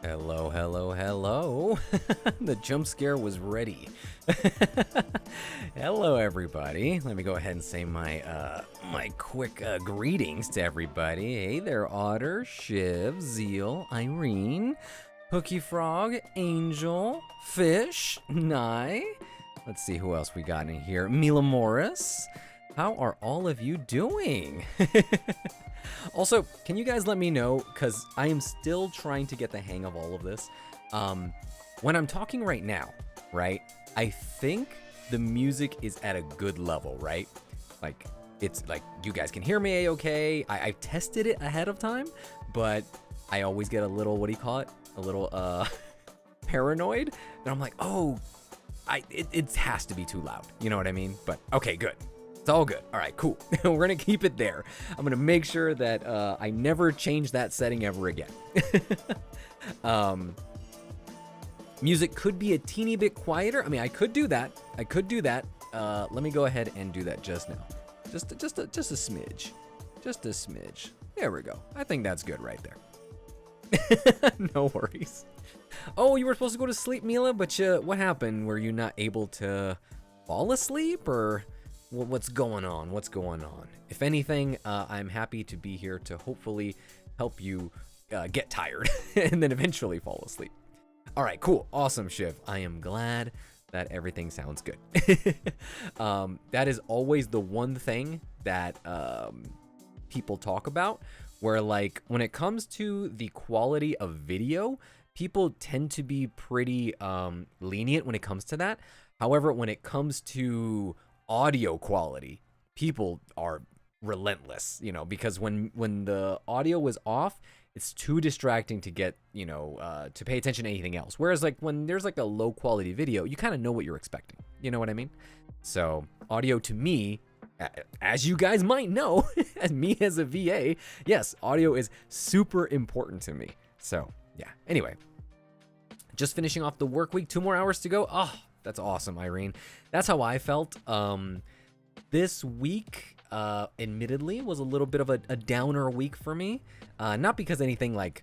Hello, hello, hello. The jump scare was ready. Hello, everybody. Let me go ahead and say my quick greetings to everybody. Hey there, Otter, Shiv, Zeal, Irene, Hooky Frog, Angel, Fish, Nye. Let's see who else we got in here. Mila Morris. How are all of you doing? Also, can you guys let me know, because I am still trying to get the hang of all of this. When I'm talking right now, right, I think the music is at a good level, right? Like, it's like you guys can hear me a-okay. I tested it ahead of time, but I always get a little, what do you call it? A little paranoid. And I'm like, oh, it has to be too loud. You know what I mean? But okay, good. It's all good. All right, cool. We're going to keep it there. I'm going to make sure that I never change that setting ever again. Music could be a teeny bit quieter. I mean, I could do that. Let me go ahead and do that just now. Just a smidge. Just a smidge. There we go. I think that's good right there. No worries. Oh, you were supposed to go to sleep, Mila, but what happened? Were you not able to fall asleep, or what's going on? What's going on? If anything, I'm happy to be here to hopefully help you get tired and then eventually fall asleep. All right, cool. Awesome, Shiv. I am glad that everything sounds good. That is always the one thing that people talk about, where like when it comes to the quality of video, people tend to be pretty lenient when it comes to that. However, when it comes to audio quality, people are relentless, you know, because when the audio is off, it's too distracting to get, you know, to pay attention to anything else. Whereas like when there's like a low quality video, you kind of know what you're expecting. You know what I mean? So audio to me, as you guys might know, as me as a VA, yes, audio is super important to me. So yeah, anyway, just finishing off the work week, 2 more hours to go. Oh, that's awesome, Irene. That's how I felt. This week, admittedly, was a little bit of a downer week for me. Not because anything like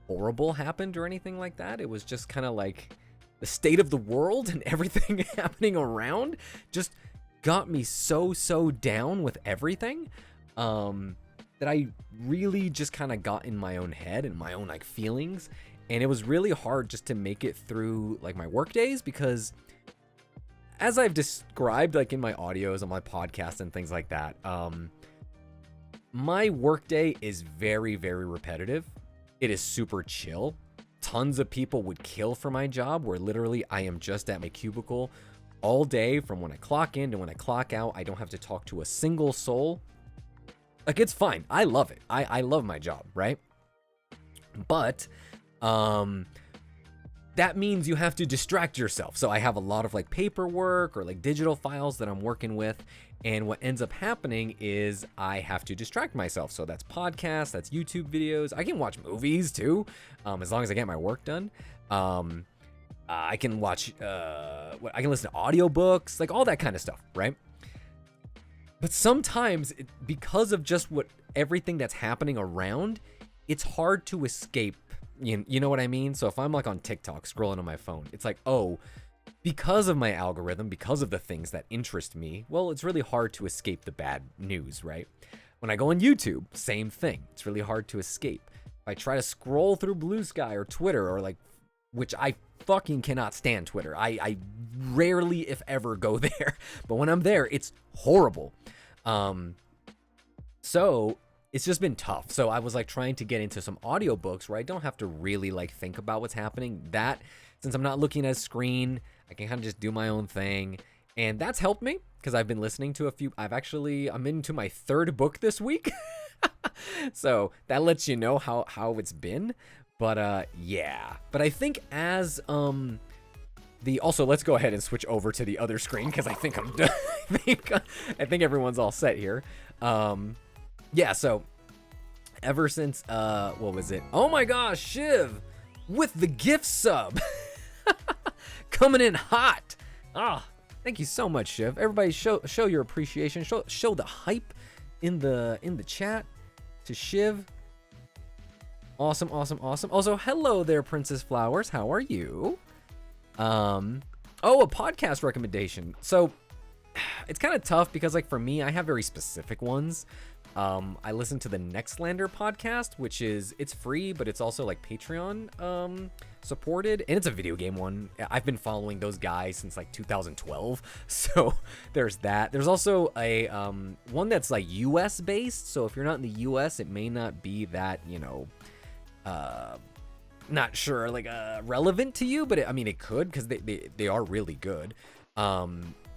horrible happened or anything like that. It was just kind of like the state of the world and everything happening around just got me so down with everything. That I really just kind of got in my own head and my own like feelings. And it was really hard just to make it through like my work days, because as I've described like in my audios on my podcast and things like that, my workday is very repetitive. It is super chill. Tons of people would kill for my job, where literally I am just at my cubicle all day from when I clock in to when I clock out. I don't have to talk to a single soul. Like, it's fine. I love it. I love my job, right? But that means you have to distract yourself. So I have a lot of like paperwork or like digital files that I'm working with. And what ends up happening is I have to distract myself. So that's podcasts, that's YouTube videos. I can watch movies too, as long as I get my work done. I can watch, I can listen to audiobooks, like all that kind of stuff, right? But sometimes, because of just everything that's happening around, it's hard to escape. You know what I mean? So if I'm like on TikTok scrolling on my phone, it's like, oh, because of my algorithm, because of the things that interest me, well, it's really hard to escape the bad news, right? When I go on YouTube, same thing. It's really hard to escape. If I try to scroll through Blue Sky or Twitter, or like, which I fucking cannot stand Twitter. I rarely, if ever, go there. But when I'm there, it's horrible. So it's just been tough. So I was like trying to get into some audiobooks where I don't have to really like think about what's happening. That, since I'm not looking at a screen, I can kind of just do my own thing. And that's helped me, because I've been listening to a few. I'm into my 3rd book this week. So that lets you know how it's been. But yeah. But I think as also, let's go ahead and switch over to the other screen, because I think I'm done. I think everyone's all set here. Yeah, so ever since what was it? Oh my gosh, Shiv with the gift sub. Coming in hot. Ah, thank you so much, Shiv. Everybody show your appreciation. Show the hype in the chat to Shiv. Awesome, awesome, awesome. Also, hello there, Princess Flowers. How are you? Oh, a podcast recommendation. So it's kind of tough because, like, for me, I have very specific ones. I listen to the Nextlander podcast, which it's free, but it's also like Patreon supported, and it's a video game one. I've been following those guys since like 2012, so there's that. There's also a one that's like US based, so if you're not in the US, it may not be that, not sure, like relevant to you, but it could, because they are really good.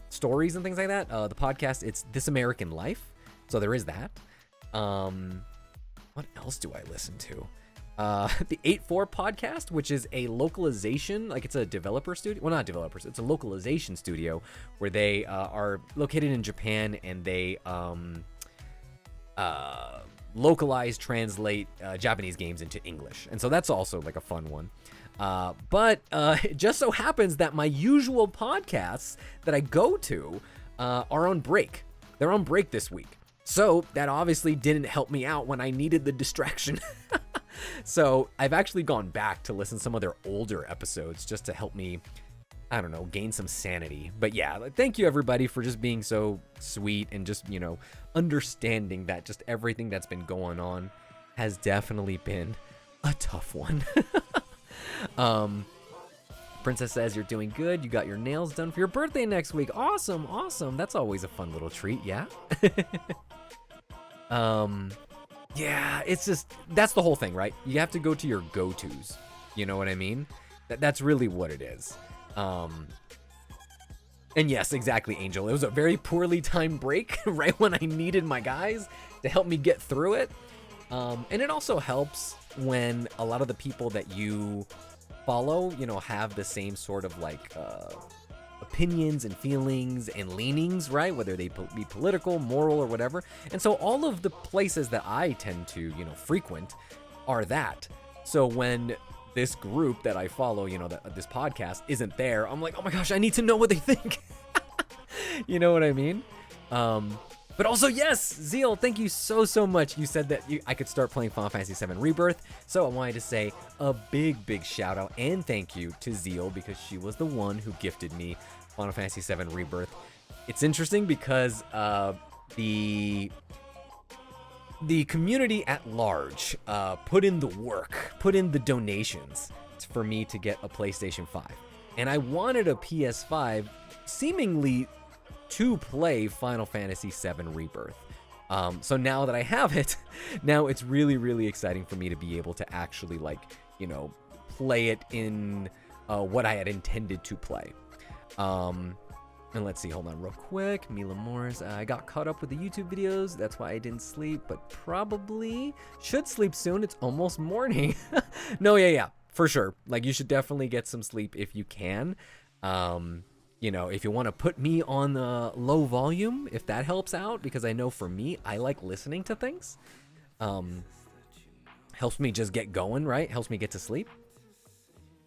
Stories and things like that. The podcast, it's This American Life, so there is that. What else do I listen to? The 8-4 podcast, which is a localization, like it's a developer studio. Well, not developers, it's a localization studio where they are located in Japan, and they localize, translate Japanese games into English. And so that's also like a fun one. But it just so happens that my usual podcasts that I go to are on break. They're on break this week. So that obviously didn't help me out when I needed the distraction. So I've actually gone back to listen to some of their older episodes just to help me, I don't know, gain some sanity. But yeah, thank you everybody for just being so sweet and just, understanding that just everything that's been going on has definitely been a tough one. Princess says you're doing good. You got your nails done for your birthday next week. Awesome, awesome. That's always a fun little treat, yeah? Yeah, it's just, that's the whole thing, right? You have to go to your go-tos. You know what I mean? That's really what it is. And yes, exactly, Angel. It was a very poorly timed break right when I needed my guys to help me get through it. And it also helps when a lot of the people that you follow, have the same sort of like opinions and feelings and leanings, right? Whether they be political, moral, or whatever. And so all of the places that I tend to, frequent are that. So when this group that I follow, this podcast isn't there, I'm like, oh my gosh, I need to know what they think. You know what I mean? But also, yes, Zeal, thank you so much. You said that I could start playing Final Fantasy VII Rebirth, so I wanted to say a big shout out and thank you to Zeal, because she was the one who gifted me Final Fantasy VII Rebirth. It's interesting because the community at large put in the work, put in the donations for me to get a PlayStation 5. And I wanted a PS5 seemingly to play Final Fantasy VII Rebirth. So now that I have it, now it's really exciting for me to be able to actually, like, play it in what I had intended to play. And let's see, hold on real quick. Mila Morris, I got caught up with the YouTube videos. That's why I didn't sleep, but probably should sleep soon. It's almost morning. No, yeah, for sure. Like, you should definitely get some sleep if you can. If you want to put me on the low volume, if that helps out, because I know for me, I like listening to things. Helps me just get going, right? Helps me get to sleep.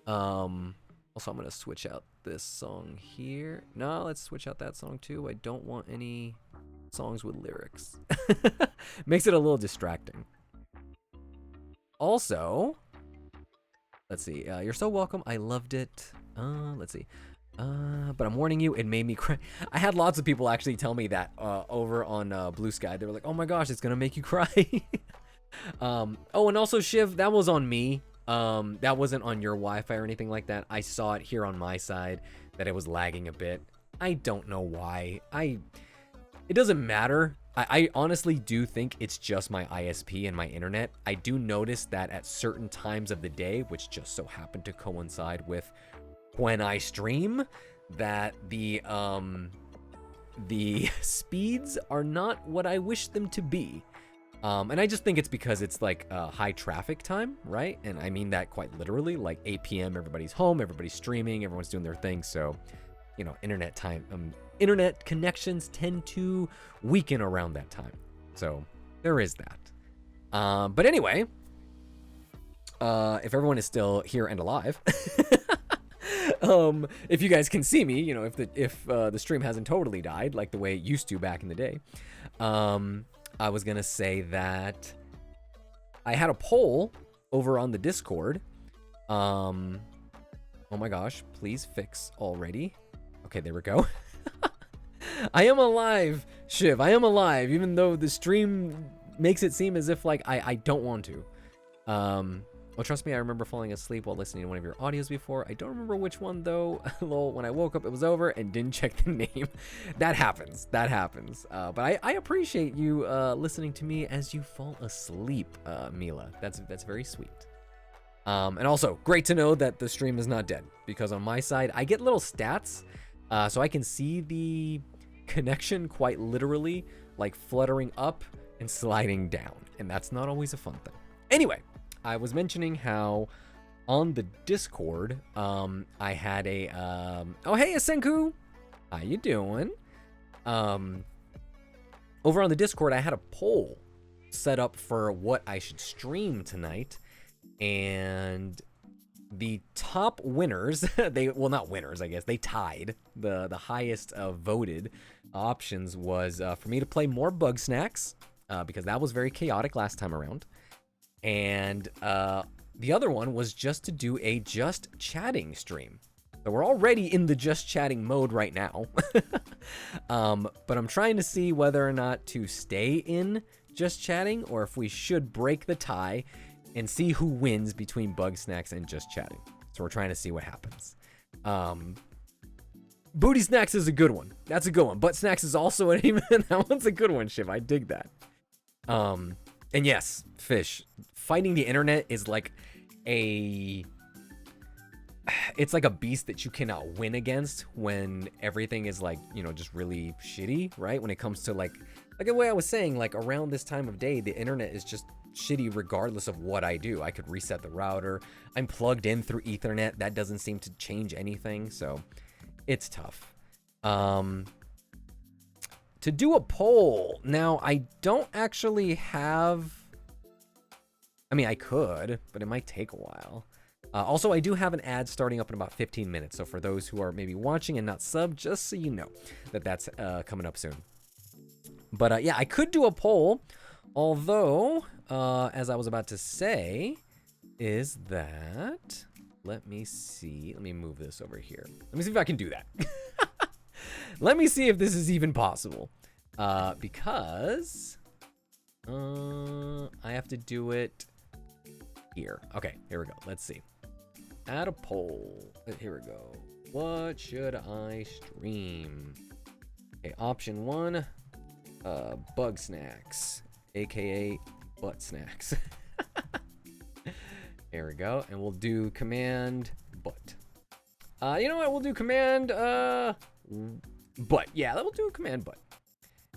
Also, I'm going to switch out this song here. No, let's switch out that song too. I don't want any songs with lyrics. Makes it a little distracting. Also, let's see. You're so welcome. I loved it. Let's see. But I'm warning you, it made me cry. I had lots of people actually tell me that over on Blue Sky. They were like, oh my gosh, it's gonna make you cry. Oh, and also Shiv, that was on me. That wasn't on your Wi-Fi or anything like that. I saw it here on my side that it was lagging a bit. I don't know why. It doesn't matter. I honestly do think it's just my ISP and my internet. I do notice that at certain times of the day, which just so happened to coincide with when I stream, that the speeds are not what I wish them to be. And I just think it's because it's like high traffic time, right? And I mean that quite literally, like 8 p.m. everybody's home, everybody's streaming, everyone's doing their thing. So, internet connections tend to weaken around that time. So there is that. But anyway, if everyone is still here and alive, if you guys can see me, if the stream hasn't totally died like the way it used to back in the day, I was gonna say that I had a poll over on the Discord. Oh my gosh, please fix already. Okay, there we go. I am alive, Shiv. I am alive, even though the stream makes it seem as if like I don't want to. Well, trust me, I remember falling asleep while listening to one of your audios before. I don't remember which one though. Lol, when I woke up, it was over and didn't check the name. That happens. That happens. But I appreciate you listening to me as you fall asleep, Mila. That's very sweet. And also, great to know that the stream is not dead, because on my side, I get little stats, so I can see the connection quite literally, like fluttering up and sliding down, and that's not always a fun thing. Anyway, I was mentioning how on the Discord, I had a, oh hey Asenku, how you doing? Over on the Discord, I had a poll set up for what I should stream tonight, and the top winners, well not winners I guess, they tied. The highest voted options was for me to play more Bug Snacks, because that was very chaotic last time around. And the other one was just to do a just chatting stream. So we're already in the just chatting mode right now. But I'm trying to see whether or not to stay in just chatting, or if we should break the tie and see who wins between Bug Snacks and just chatting. So we're trying to see what happens. Booty Snacks is a good one. That's a good one. Butt Snacks is also that one's a good one, Shiv. I dig that. And yes, Fish, fighting the internet is like it's like a beast that you cannot win against when everything is like, you know, just really shitty, right? When it comes to like the way I was saying, like around this time of day, the internet is just shitty regardless of what I do. I could reset the router. I'm plugged in through Ethernet. That doesn't seem to change anything, so it's tough. To do a poll, now I don't actually have, I mean I could, but it might take a while. Also, I do have an ad starting up in about 15 minutes, so for those who are maybe watching and not subbed, just so you know that that's coming up soon. But yeah, I could do a poll, although, as I was about to say, is that, let me see, let me move this over here. Let me see if I can do that. Let me see if this is even possible, because I have to do it here. Okay, here we go. Let's see. Add a poll. Here we go. What should I stream? Okay, option 1, Bug Snacks, aka Butt Snacks. There we go, and we'll do command butt. You know what? We'll do command butt. Yeah, we'll do command butt.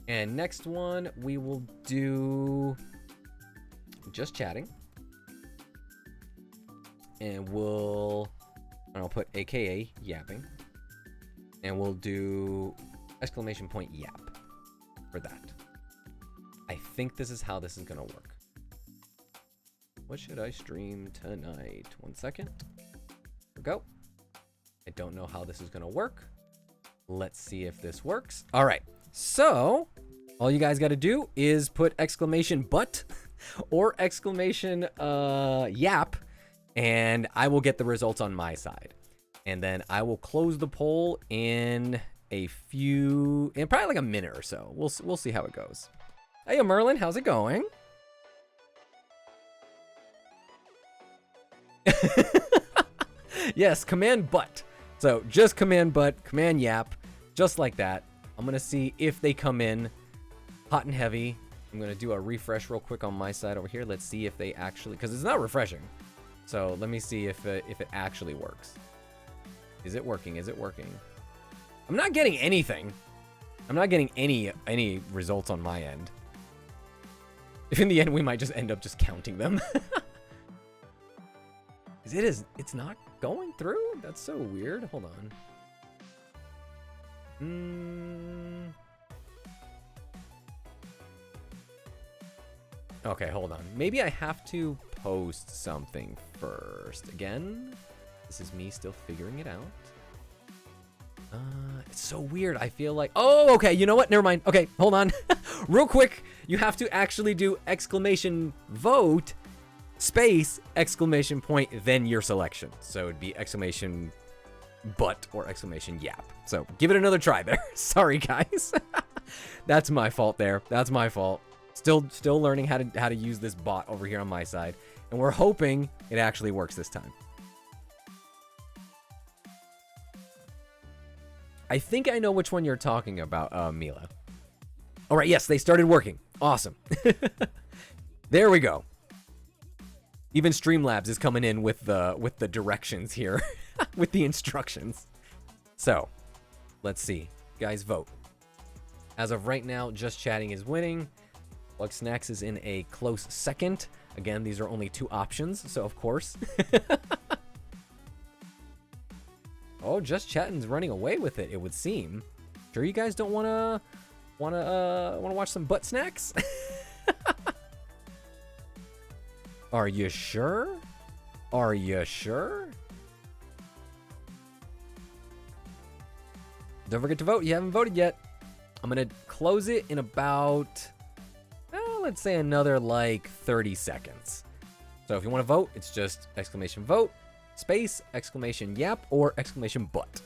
And next one, we will do just chatting. And I'll put AKA yapping. And we'll do exclamation point yap for that. I think this is how this is gonna work. What should I stream tonight? 1 second. Here we go. I don't know how this is gonna work. Let's see if this works. All right, so all you guys gotta do is put exclamation butt or exclamation yap, and I will get the results on my side. And then I will close the poll in probably like a minute or so. We'll see how it goes. Hey, Merlin, how's it going? Yes, command butt. So just command butt, command yap, just like that. I'm gonna see if they come in hot and heavy. I'm gonna do a refresh real quick on my side over here. Let's see if they actually, because it's not refreshing. So let me see if it actually works. Is it working? Is it working? I'm not getting anything. I'm not getting any results on my end. If in the end we might just end up just counting them. It's not going through? That's so weird. Hold on. Okay, hold on. Maybe I have to post something first. Again, this is me still figuring it out. It's so weird. I feel like, oh, okay, you know what? Never mind. Okay, hold on. Real quick, you have to actually do exclamation vote space, exclamation point, then your selection. So it'd be exclamation but or exclamation yap. So give it another try there. Sorry, guys. That's my fault there. That's my fault. Still learning how to use this bot over here on my side. And we're hoping it actually works this time. I think I know which one you're talking about, Mila. All right, yes, they started working. Awesome. There we go. Even Streamlabs is coming in with the directions here, with the instructions. So, let's see. Guys, vote. As of right now, Just Chatting is winning. Bug Snacks is in a close second. Again, these are only 2 options, so of course. Oh, Just Chatting's running away with it, it would seem. Sure you guys don't wanna watch some butt snacks? Are you sure? Are you sure? Don't forget to vote. You haven't voted yet. I'm gonna close it in about, let's say another like 30 seconds. So if you want to vote, it's just exclamation vote, space, exclamation yap, or exclamation butt.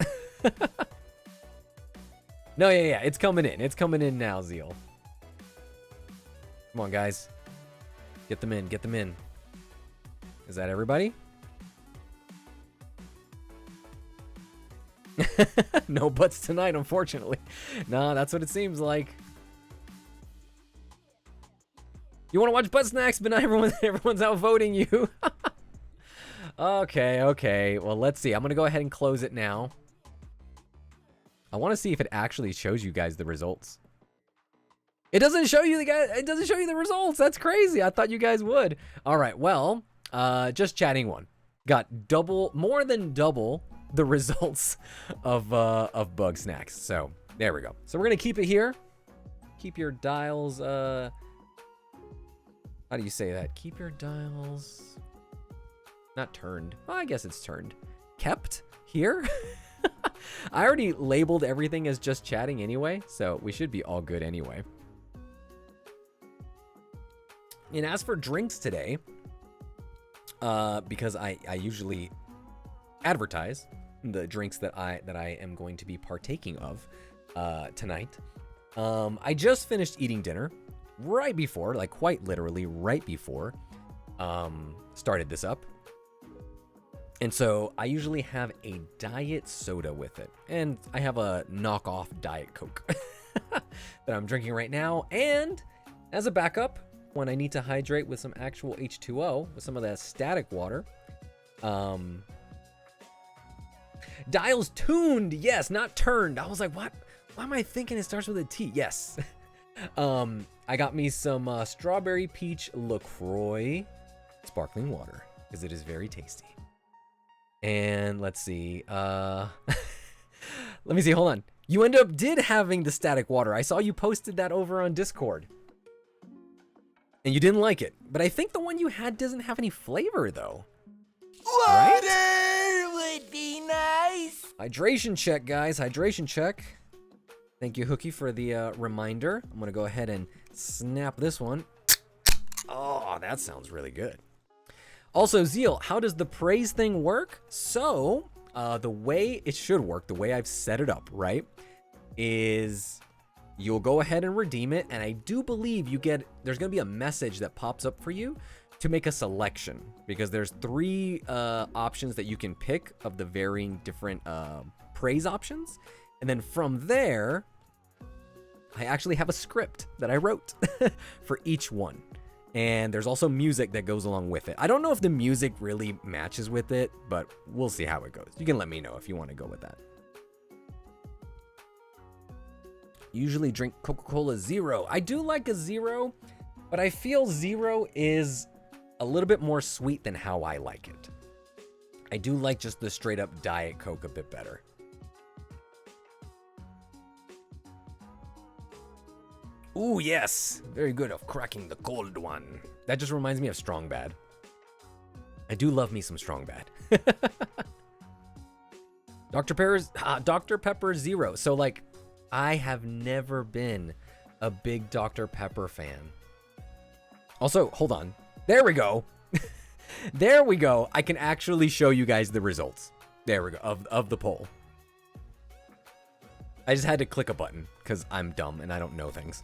No, yeah, it's coming in. It's coming in now, Zeal. Come on, guys. Get them in, get them in. Is that everybody? No butts tonight, unfortunately. Nah, that's what it seems like. You want to watch butt snacks, but not everyone's out voting you. Okay. Well, let's see. I'm going to go ahead and close it now. I want to see if it actually shows you guys the results. It doesn't show you the results. That's crazy. I thought you guys would. All right. Well, Just Chatting won. Got more than double the results of Bug Snacks. So there we go. So we're going to keep it here. Keep your dials. How do you say that? Keep your dials. Not turned. Well, I guess it's turned. Kept here. I already labeled everything as Just Chatting anyway, so we should be all good anyway. And as for drinks today, because I usually advertise the drinks that I am going to be partaking of tonight. I just finished eating dinner right before, like quite literally right before, started this up. And so I usually have a diet soda with it. And I have a knockoff Diet Coke that I'm drinking right now. And as a backup, when I need to hydrate with some actual H2O, with some of that static water. Dials tuned, yes, not turned. I was like, what? Why am I thinking it starts with a T? Yes. I got me some strawberry peach LaCroix sparkling water because it is very tasty. And let's see. Let me see. Hold on. You did having the static water. I saw you posted that over on Discord. And you didn't like it. But I think the one you had doesn't have any flavor, though. Water right? would be nice. Hydration check, guys. Hydration check. Thank you, Hookie, for the reminder. I'm going to go ahead and snap this one. Oh, that sounds really good. Also, Zeal, how does the praise thing work? So, the way it should work, the way I've set it up, right, is you'll go ahead and redeem it, and I do believe there's going to be a message that pops up for you to make a selection, because there's 3 options that you can pick of the varying different praise options, and then from there, I actually have a script that I wrote for each one. And there's also music that goes along with it. I don't know if the music really matches with it, but we'll see how it goes. You can let me know if you want to go with that. Usually drink Coca-Cola Zero. I do like a Zero, but I feel Zero is a little bit more sweet than how I like it. I do like just the straight up Diet Coke a bit better. Ooh, yes. Very good of cracking the cold one. That just reminds me of Strong Bad. I do love me some Strong Bad. Dr. Pepper Zero. So, like, I have never been a big Dr. Pepper fan. Also, hold on. There we go. There we go. I can actually show you guys the results. There we go, of the poll. I just had to click a button because I'm dumb and I don't know things.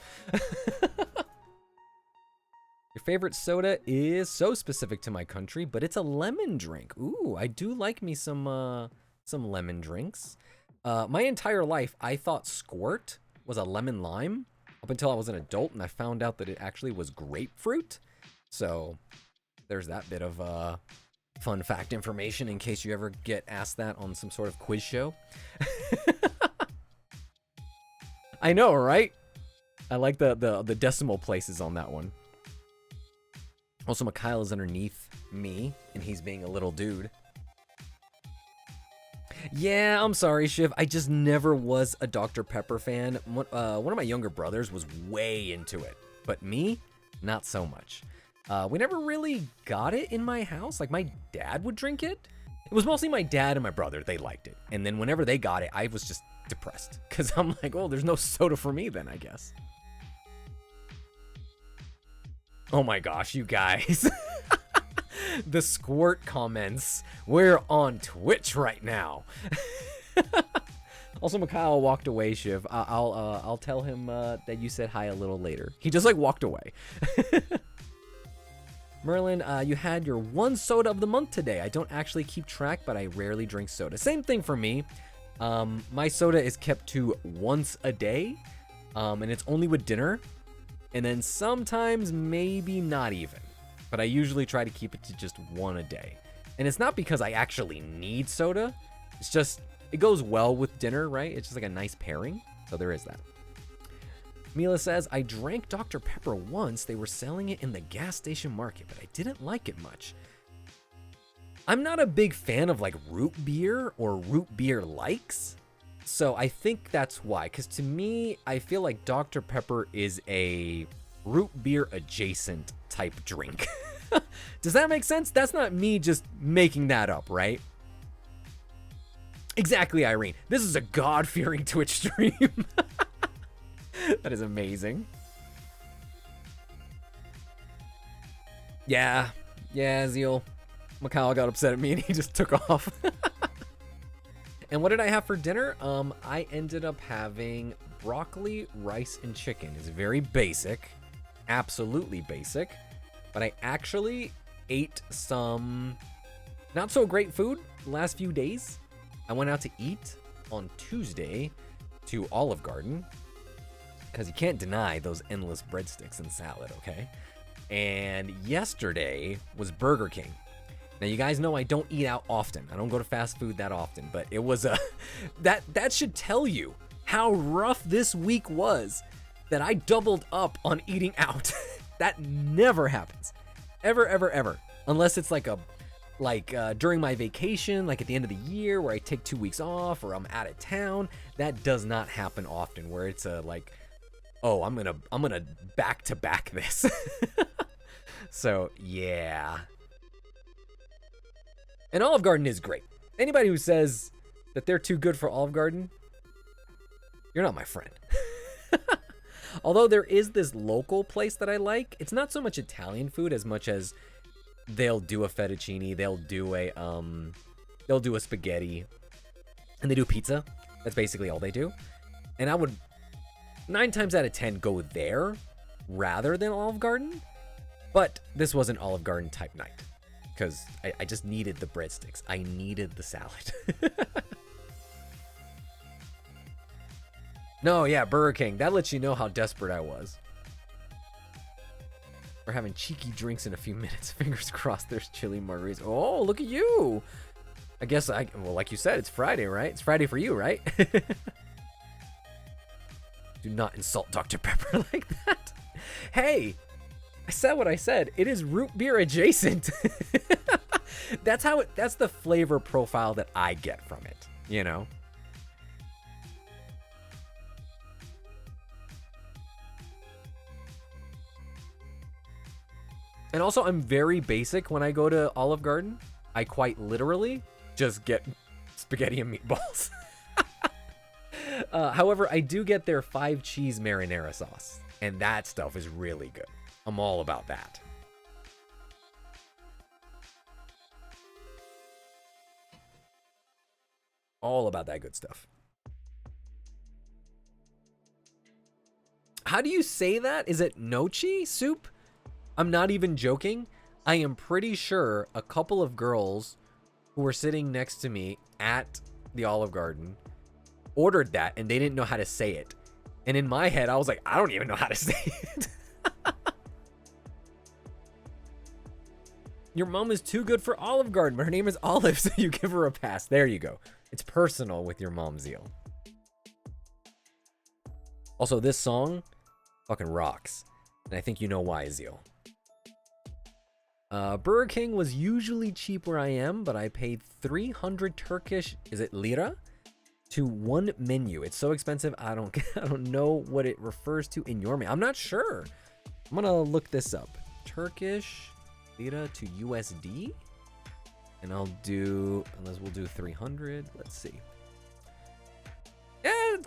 Your favorite soda is so specific to my country, but it's a lemon drink. Ooh, I do like me some lemon drinks. My entire life, I thought Squirt was a lemon lime up until I was an adult, and I found out that it actually was grapefruit. So there's that bit of fun fact information in case you ever get asked that on some sort of quiz show. I know, right? I like the decimal places on that one. Also, Mikhail is underneath me, and he's being a little dude. Yeah, I'm sorry, Shiv. I just never was a Dr. Pepper fan. One of my younger brothers was way into it, but me, not so much. We never really got it in my house. Like, my dad would drink it. It was mostly my dad and my brother. They liked it. And then whenever they got it, I was just depressed. Because I'm like, oh, there's no soda for me then, I guess. Oh my gosh, you guys. The Squirt comments. We're on Twitch right now. Also, Mikhail walked away, Shiv. I'll tell him that you said hi a little later. He just like walked away. Merlin, you had your one soda of the month today. I don't actually keep track, but I rarely drink soda. Same thing for me. My soda is kept to once a day, and it's only with dinner. And then sometimes maybe not even. But I usually try to keep it to just one a day. And it's not because I actually need soda. It's just, it goes well with dinner, right? It's just like a nice pairing. So there is that. Mila says, I drank Dr. Pepper once. They were selling it in the gas station market, but I didn't like it much. I'm not a big fan of like root beer or root beer likes. So I think that's why, because to me, I feel like Dr. Pepper is a root beer adjacent type drink. Does that make sense? That's not me just making that up, right? Exactly, Irene. This is a God-fearing Twitch stream. That is amazing. Yeah, Zeal. Mikhail got upset at me and he just took off. And what did I have for dinner? I ended up having broccoli, rice, and chicken. It's very basic, absolutely basic, but I actually ate some not so great food the last few days. I went out to eat on Tuesday to Olive Garden, because you can't deny those endless breadsticks and salad, okay? And yesterday was Burger King. Now, you guys know I don't eat out often. I don't go to fast food that often, but it was that should tell you how rough this week was, that I doubled up on eating out. That never happens. Ever, ever, ever. Unless it's like during my vacation, like at the end of the year where I take 2 weeks off or I'm out of town. That does not happen often, where it's like, oh, I'm gonna back to back this. So yeah. And Olive Garden is great. Anybody who says that they're too good for Olive Garden, you're not my friend. Although there is this local place that I like. It's not so much Italian food as much as they'll do a fettuccine, they'll do a spaghetti, and they do pizza. That's basically all they do. And I would 9 times out of 10 go there rather than Olive Garden. But this was an Olive Garden type night, because I just needed the breadsticks. I needed the salad. No, yeah, Burger King. That lets you know how desperate I was. We're having cheeky drinks in a few minutes. Fingers crossed there's chili margaritas. Oh, look at you. I guess well, like you said, it's Friday, right? It's Friday for you, right? Do not insult Dr. Pepper like that. Hey, I said what I said. It is root beer adjacent. That's the flavor profile that I get from it, you know? And also, I'm very basic when I go to Olive Garden. I quite literally just get spaghetti and meatballs. However, I do get their 5-cheese marinara sauce, and that stuff is really good. I'm all about that. All about that good stuff. How do you say that? Is it nochi soup? I'm not even joking. I am pretty sure a couple of girls who were sitting next to me at the Olive Garden ordered that and they didn't know how to say it. And in my head, I was like, I don't even know how to say it. Your mom is too good for Olive Garden, but her name is Olive, so you give her a pass. There you go. It's personal with your mom, Zeal. Also, this song fucking rocks. And I think you know why, Zeal. Burger King was usually cheap where I am, but I paid 300 Turkish, is it lira? To one menu. It's so expensive, I don't know what it refers to in your menu. I'm not sure. I'm gonna look this up. Turkish lira to USD? And we'll do 300. Let's see.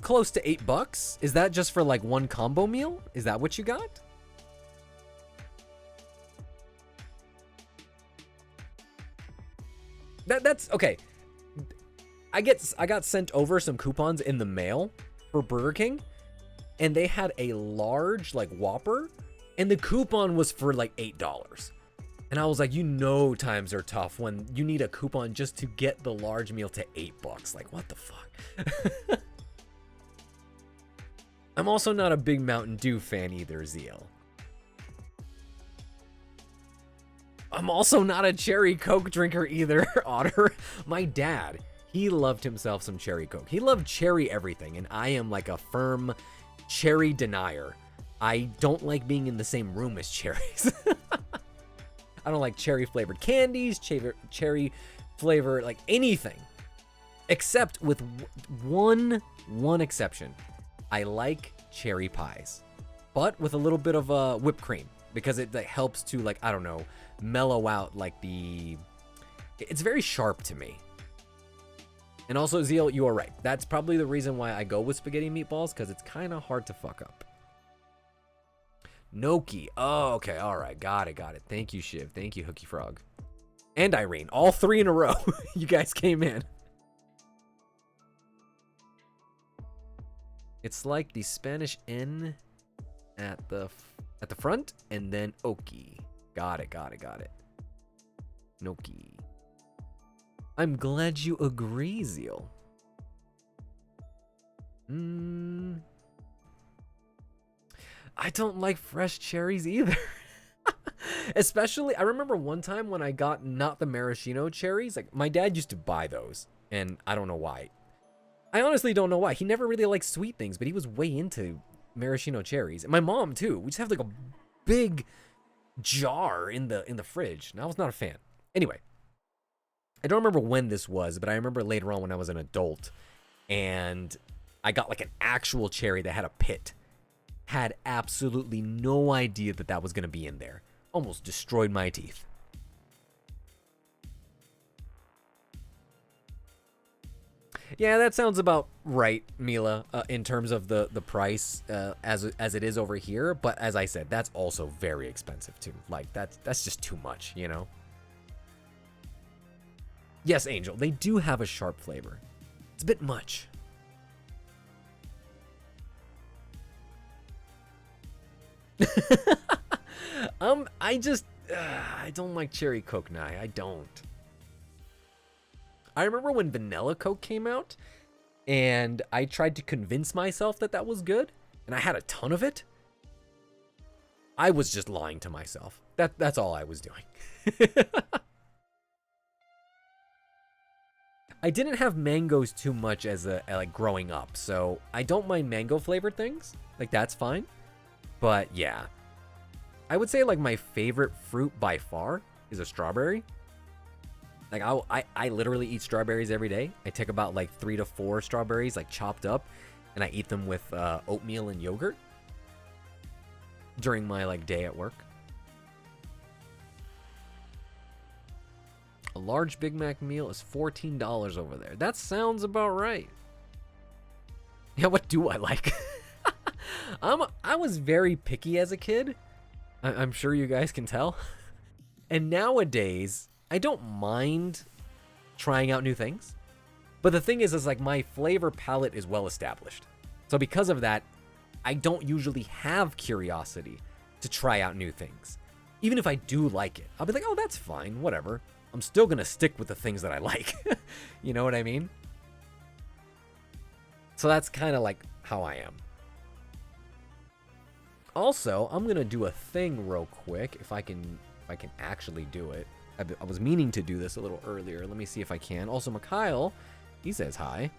Close to $8. Is that just for like one combo meal? Is that what you got? That's okay. I got sent over some coupons in the mail for Burger King, and they had a large like Whopper, and the coupon was for like $8. And I was like, times are tough when you need a coupon just to get the large meal to $8. Like, what the fuck? I'm also not a big Mountain Dew fan either, Zeal. I'm also not a cherry Coke drinker either, Otter. My dad, he loved himself some cherry Coke. He loved cherry everything, and I am like a firm cherry denier. I don't like being in the same room as cherries. I don't like cherry flavored candies, cherry flavor, like anything. Except with one exception. I like cherry pies, but with a little bit of whipped cream, because it like, helps to, like, I don't know, mellow out like it's very sharp to me. And also, Zeal, you are right. That's probably the reason why I go with spaghetti meatballs, because it's kind of hard to fuck up. Gnocchi. Oh, okay. All right. Got it. Thank you, Shiv. Thank you, Hooky Frog. And Irene. All three in a row. You guys came in. It's like the Spanish N at the front, and then oki. Got it. Gnocchi. I'm glad you agree, Zeal. I don't like fresh cherries either. Especially, I remember one time when I got not the maraschino cherries. Like, my dad used to buy those, and I don't know why. I honestly don't know why. He never really liked sweet things, but he was way into maraschino cherries. And my mom too. We just have like a big jar in the fridge, and I was not a fan. Anyway, I don't remember when this was, but I remember later on when I was an adult, and I got like an actual cherry that had a pit. Had absolutely no idea that was going to be in there. Almost destroyed my teeth. Yeah, that sounds about right, Mila, in terms of the price as it is over here. But as I said, that's also very expensive too. Like, that's just too much, you know? Yes, Angel, they do have a sharp flavor. It's a bit much. I don't like cherry Coke now. I don't. I remember when vanilla Coke came out, and I tried to convince myself that was good, and I had a ton of it. I was just lying to myself. That's all I was doing. I didn't have mangoes too much as like growing up, so I don't mind mango flavored things. Like, that's fine. But yeah, I would say like my favorite fruit by far is a strawberry. Like, I literally eat strawberries every day. I take about like 3 to 4 strawberries, like chopped up, and I eat them with oatmeal and yogurt during my like day at work. A large Big Mac meal is $14 over there. That sounds about right. Yeah, what do I like? I was very picky as a kid. I'm sure you guys can tell. And nowadays, I don't mind trying out new things. But the thing is like my flavor palette is well established. So because of that, I don't usually have curiosity to try out new things. Even if I do like it, I'll be like, oh, that's fine, whatever. I'm still gonna stick with the things that I like. You know what I mean? So that's kind of like how I am. Also, I'm gonna do a thing real quick if I can actually do it. I was meaning to do this a little earlier. Let me see if I can. Also, Mikhail, he says hi.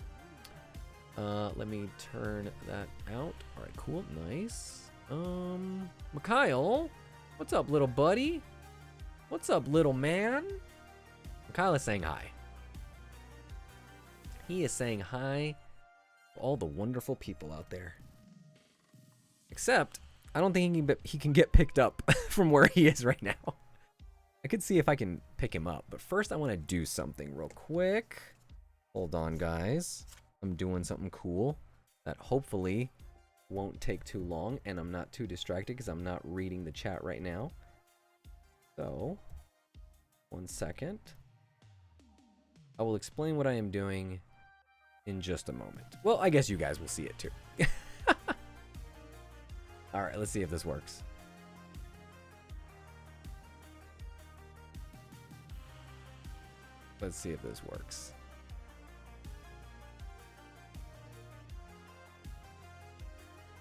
Let me turn that out. All right, cool, nice. Mikhail, what's up, little buddy? What's up, little man? Mikhail is saying hi. He is saying hi to all the wonderful people out there. Except, I don't think he can get picked up from where he is right now. I could see if I can pick him up, but first I want to do something real quick. Hold on, guys. I'm doing something cool that hopefully won't take too long, and I'm not too distracted because I'm not reading the chat right now. So, 1 second. I will explain what I am doing in just a moment. Well, I guess you guys will see it too. All right, let's see if this works. Let's see if this works.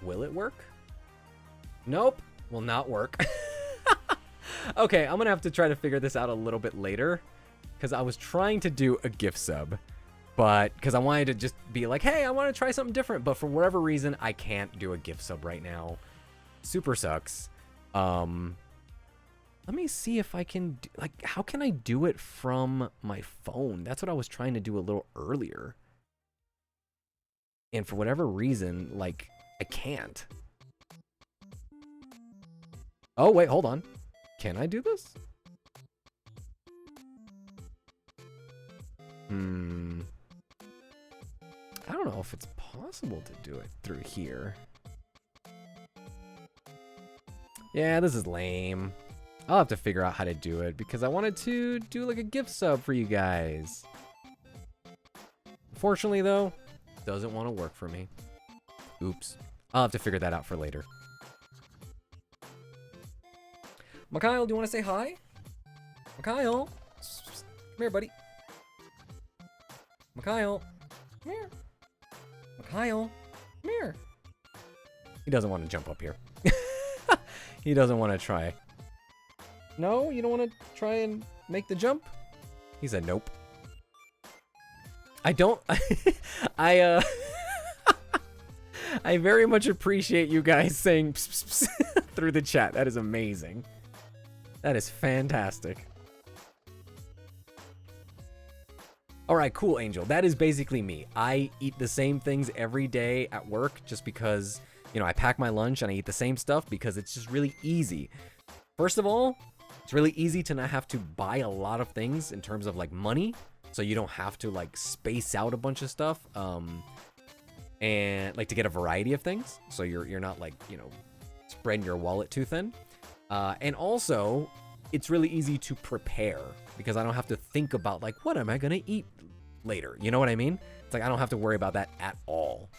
Will it work? Nope, will not work. Okay, I'm gonna have to try to figure this out a little bit later, because I was trying to do a gift sub, but because I wanted to just be like, hey, I want to try something different, but for whatever reason, I can't do a gift sub right now. Super sucks. Let me see if I can do, like, how can I do it from my phone? That's what I was trying to do a little earlier. And for whatever reason, like, I can't. Oh, wait, hold on. Can I do this? I don't know if it's possible to do it through here. Yeah, this is lame. I'll have to figure out how to do it because I wanted to do like a gift sub for you guys. Unfortunately, though, doesn't want to work for me. Oops. I'll have to figure that out for later. Mikhail, do you want to say hi? Mikhail? Come here, buddy. Mikhail. Come here. Mikhail. Come here. He doesn't want to jump up here. He doesn't want to try. No, you don't want to try and make the jump? He said nope. I don't... I very much appreciate you guys saying pss, pss, through the chat. That is amazing. That is fantastic. Alright, cool, Angel. That is basically me. I eat the same things every day at work just because, you know, I pack my lunch and I eat the same stuff because it's just really easy. First of all, it's really easy to not have to buy a lot of things in terms of like money, so you don't have to like space out a bunch of stuff, and like to get a variety of things, so you're not like, you know, spreading your wallet too thin. And also, it's really easy to prepare because I don't have to think about like what am I gonna eat later. You know what I mean? It's like I don't have to worry about that at all.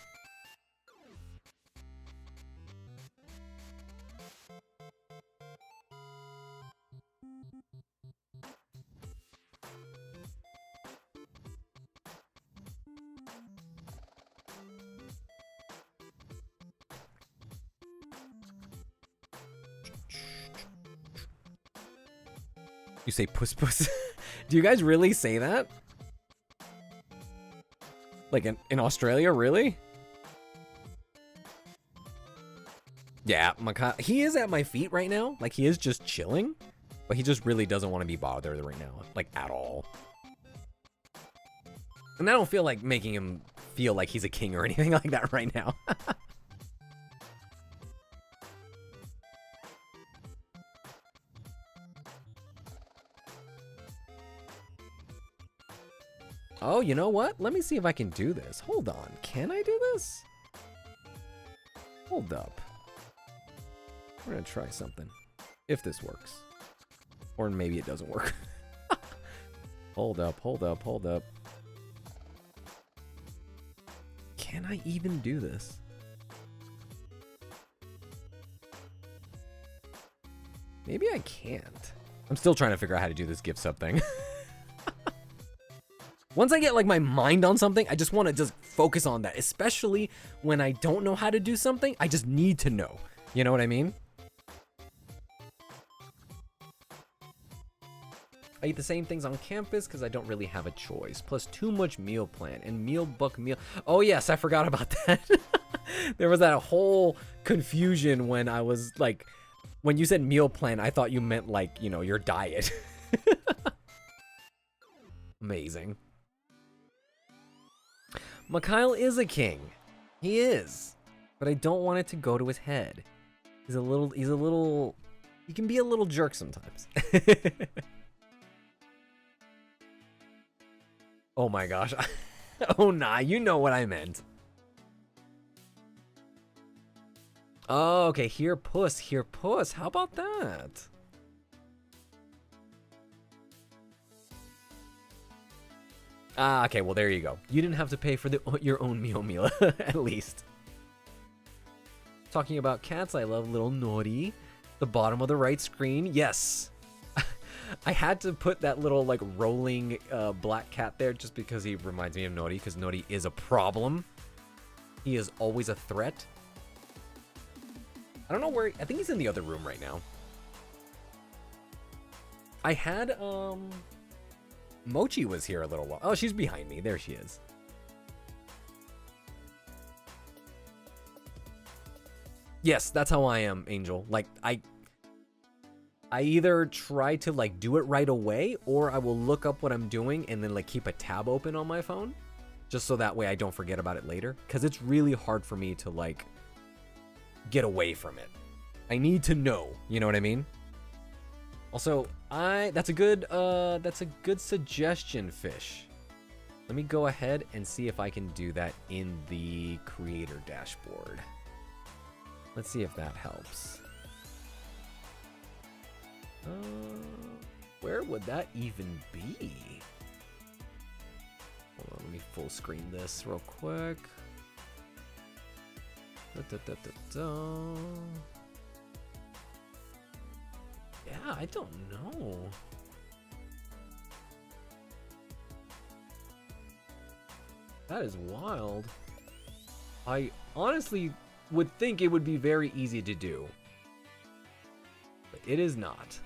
You say puss puss? Do you guys really say that? Like in Australia, really? Yeah, he is at my feet right now. Like, he is just chilling. But he just really doesn't want to be bothered right now. Like, at all. And I don't feel like making him feel like he's a king or anything like that right now. Oh, you know what? Let me see if I can do this. Hold on. Can I do this? Hold up. We're gonna try something. If this works. Or maybe it doesn't work. Hold up, hold up, hold up. Can I even do this? Maybe I can't. I'm still trying to figure out how to do this gift sub thing. Once I get like my mind on something, I just want to just focus on that. Especially when I don't know how to do something, I just need to know. You know what I mean? I eat the same things on campus because I don't really have a choice. Plus too much meal plan and meal book meal. Oh yes, I forgot about that. There was that whole confusion when I was like, when you said meal plan, I thought you meant like, you know, your diet. Amazing. Mikhail is a king. He is. But I don't want it to go to his head. He can be a little jerk sometimes. Oh my gosh. Oh nah, you know what I meant. Oh, okay, here puss. How about that? Ah, okay, well there you go. You didn't have to pay for your own meal, at least. Talking about cats, I love little Naughty. The bottom of the right screen, yes. I had to put that little like rolling black cat there just because he reminds me of Naughty, because Naughty is a problem. He is always a threat. I don't know where, I think he's in the other room right now. I had, Mochi was here a little while. Oh, she's behind me. There she is. Yes, that's how I am, Angel. Like, I either try to like do it right away, or I will look up what I'm doing and then like keep a tab open on my phone, just so that way I don't forget about it later. Because it's really hard for me to like get away from it. I need to know, you know what I mean? Also, that's a good suggestion, Fish. Let me go ahead and see if I can do that in the creator dashboard. Let's see if that helps. Where would that even be? Hold on, let me full screen this real quick. Yeah, I don't know. That is wild. I honestly would think it would be very easy to do, but it is not.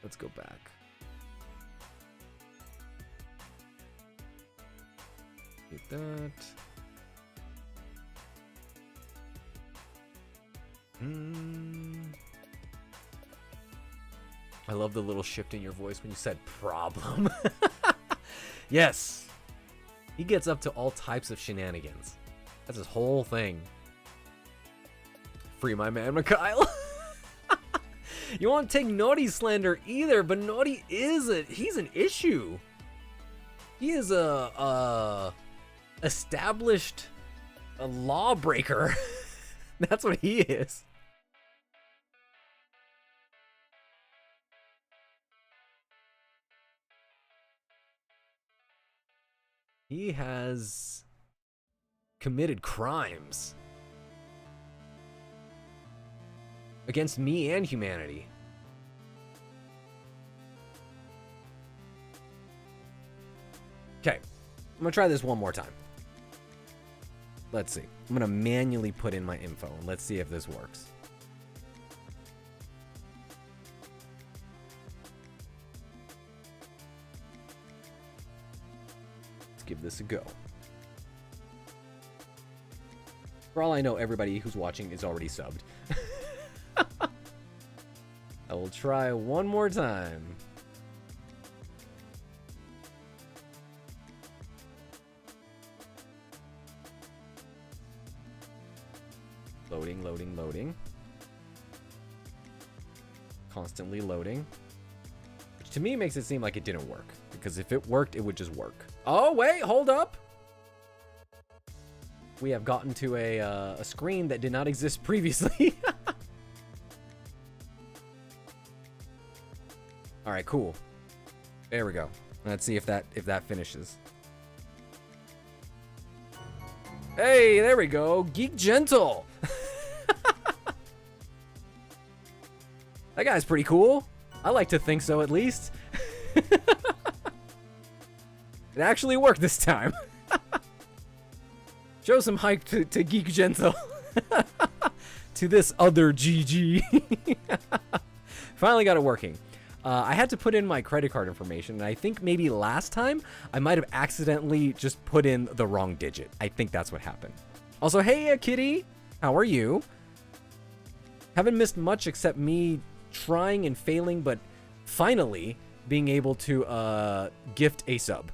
Let's go back. Get that. I love the little shift in your voice when you said problem. Yes. He gets up to all types of shenanigans. That's his whole thing. Free my man, Mikhail. You won't take Naughty's slander either, but Naughty he's an issue. He is a established lawbreaker. That's what he is. He has committed crimes against me and humanity. Okay, I'm gonna try this one more time. Let's see. I'm gonna manually put in my info and let's see if this works. Let's give this a go. For all I know, everybody who's watching is already subbed. I will try one more time. Loading, loading, loading. Constantly loading. Which to me makes it seem like it didn't work. Because if it worked, it would just work. Oh, wait, hold up. We have gotten to a screen that did not exist previously. All right, cool. There we go. Let's see if that finishes. Hey, there we go. Geek Gentle. That guy's pretty cool. I like to think so, at least. It actually worked this time. Show some hype to Geek Gentle. To this other GG. Finally got it working. I had to put in my credit card information, and I think maybe last time I might have accidentally just put in the wrong digit. I think that's what happened. Also, hey, Kitty, how are you? Haven't missed much except me trying and failing, but finally being able to gift a sub.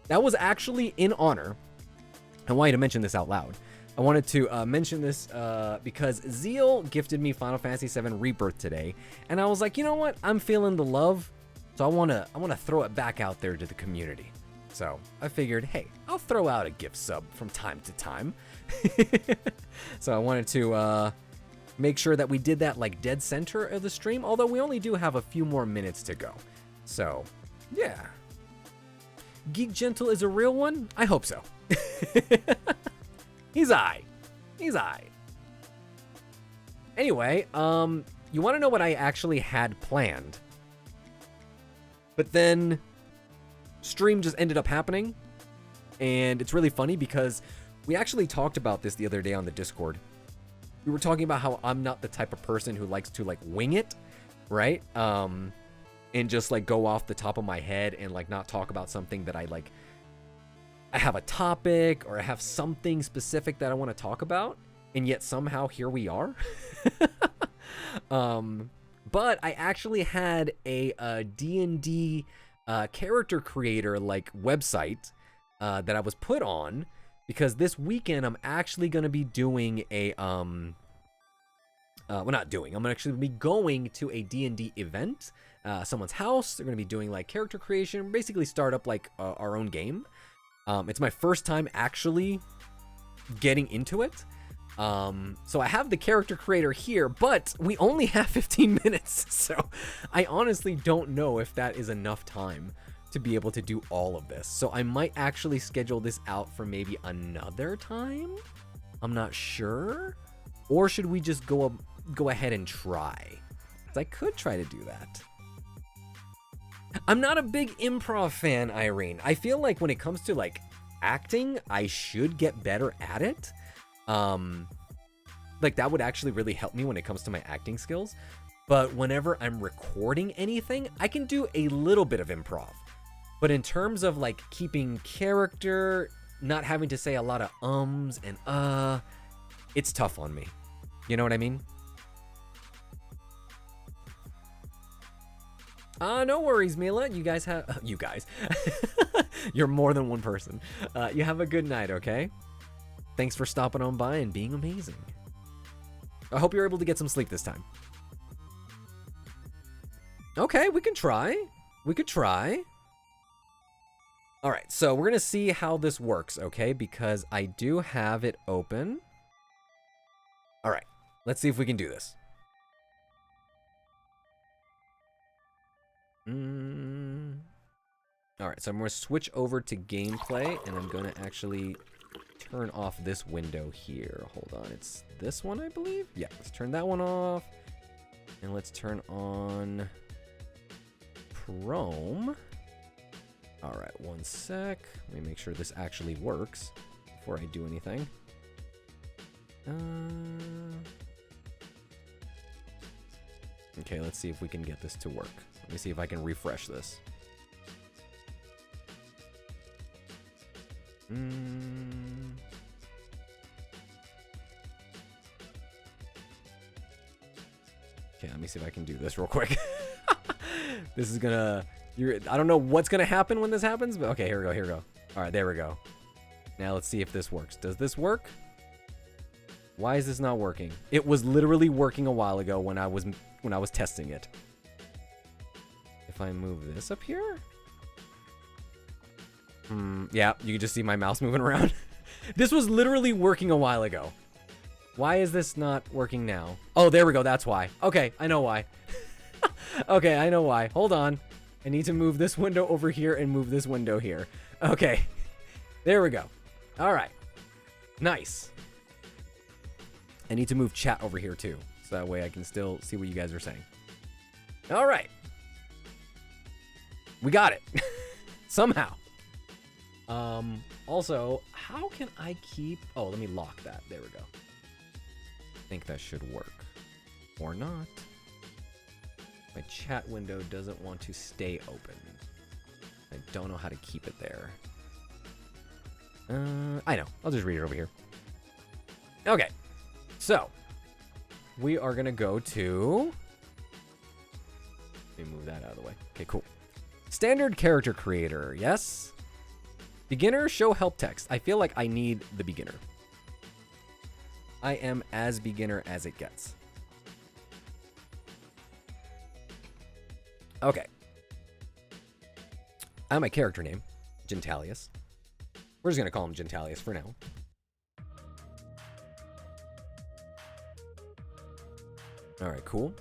That was actually in honor. I wanted to mention this out loud. I wanted to mention this because Zeal gifted me Final Fantasy VII Rebirth today, and I was like, you know what? I'm feeling the love, so I wanna throw it back out there to the community. So I figured, hey, I'll throw out a gift sub from time to time. So I wanted to make sure that we did that like dead center of the stream, although we only do have a few more minutes to go. So yeah, Geek Gentle is a real one. I hope so. He's I. Anyway, you want to know what I actually had planned? But then stream just ended up happening, and it's really funny because we actually talked about this the other day on the Discord. We were talking about how I'm not the type of person who likes to like wing it, right? And just like go off the top of my head and like not talk about something that I have a topic or I have something specific that I want to talk about, and yet somehow here we are. But I actually had a D&D character creator like website that I was put on, because this weekend I'm actually going to be doing a I'm actually be going to a D&D event, someone's house. They're going to be doing like character creation, basically start up like our own game. It's my first time actually getting into it. So I have the character creator here, but we only have 15 minutes. So I honestly don't know if that is enough time to be able to do all of this. So I might actually schedule this out for maybe another time. I'm not sure. Or should we just go ahead and try? 'Cause I could try to do that. I'm not a big improv fan, Irene. I feel like when it comes to like acting, I should get better at it. Like that would actually really help me when it comes to my acting skills. But whenever I'm recording anything, I can do a little bit of improv. But in terms of like keeping character, not having to say a lot of ums and it's tough on me. You know what I mean? No worries, Mila. You guys have... you guys. You're more than one person. You have a good night, okay? Thanks for stopping on by and being amazing. I hope you're able to get some sleep this time. Okay, we can try. We could try. All right, so we're going to see how this works, okay? Because I do have it open. All right, let's see if we can do this. All right, so I'm going to switch over to gameplay, and I'm going to actually turn off this window here. Hold on, it's this one, I believe? Yeah, let's turn that one off, and let's turn on Chrome. All right, one sec. Let me make sure this actually works before I do anything. Okay, let's see if we can get this to work. Let me see if I can refresh this. Okay, let me see if I can do this real quick. This is gonna... I don't know what's gonna happen when this happens, but okay, here we go. All right, there we go. Now let's see if this works. Does this work? Why is this not working? It was literally working a while ago when I was testing it. If I move this up here? Yeah, you can just see my mouse moving around. This was literally working a while ago. Why is this not working now? Oh, there we go. That's why. Okay, I know why. Okay, I know why. Hold on. I need to move this window over here and move this window here. Okay. There we go. All right. Nice. I need to move chat over here too, so that way I can still see what you guys are saying. All right. We got it. Somehow. Also, how can I keep... Oh, let me lock that. There we go. I think that should work. Or not. My chat window doesn't want to stay open. I don't know how to keep it there. I know. I'll just read it over here. Okay. So, we are going to go to... Let me move that out of the way. Okay, cool. Standard character creator, yes? Beginner, show help text. I feel like I need the beginner. I am as beginner as it gets. Okay. I have my character name, Gentalius. We're just going to call him Gentalius for now. All right, cool.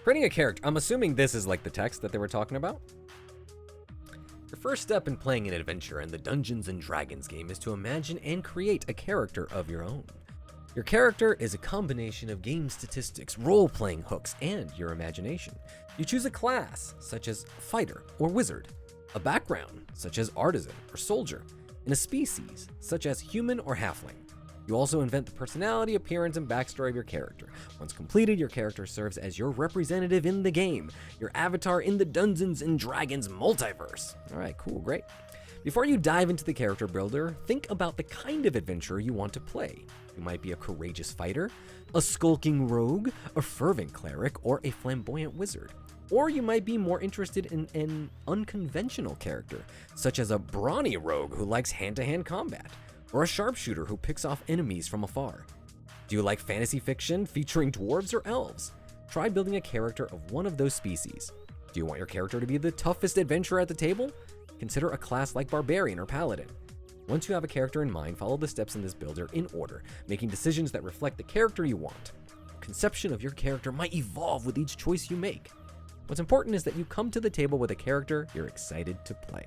Creating a character. I'm assuming this is like the text that they were talking about. Your first step in playing an adventure in the Dungeons and Dragons game is to imagine and create a character of your own. Your character is a combination of game statistics, role-playing hooks, and your imagination. You choose a class, such as fighter or wizard, a background, such as artisan or soldier, and a species, such as human or halfling. You also invent the personality, appearance, and backstory of your character. Once completed, your character serves as your representative in the game, your avatar in the Dungeons and Dragons multiverse. All right, cool, great. Before you dive into the character builder, think about the kind of adventure you want to play. You might be a courageous fighter, a skulking rogue, a fervent cleric, or a flamboyant wizard. Or you might be more interested in an unconventional character, such as a brawny rogue who likes hand-to-hand combat, or a sharpshooter who picks off enemies from afar. Do you like fantasy fiction featuring dwarves or elves? Try building a character of one of those species. Do you want your character to be the toughest adventurer at the table? Consider a class like barbarian or paladin. Once you have a character in mind, follow the steps in this builder in order, making decisions that reflect the character you want. Conception of your character might evolve with each choice you make. What's important is that you come to the table with a character you're excited to play.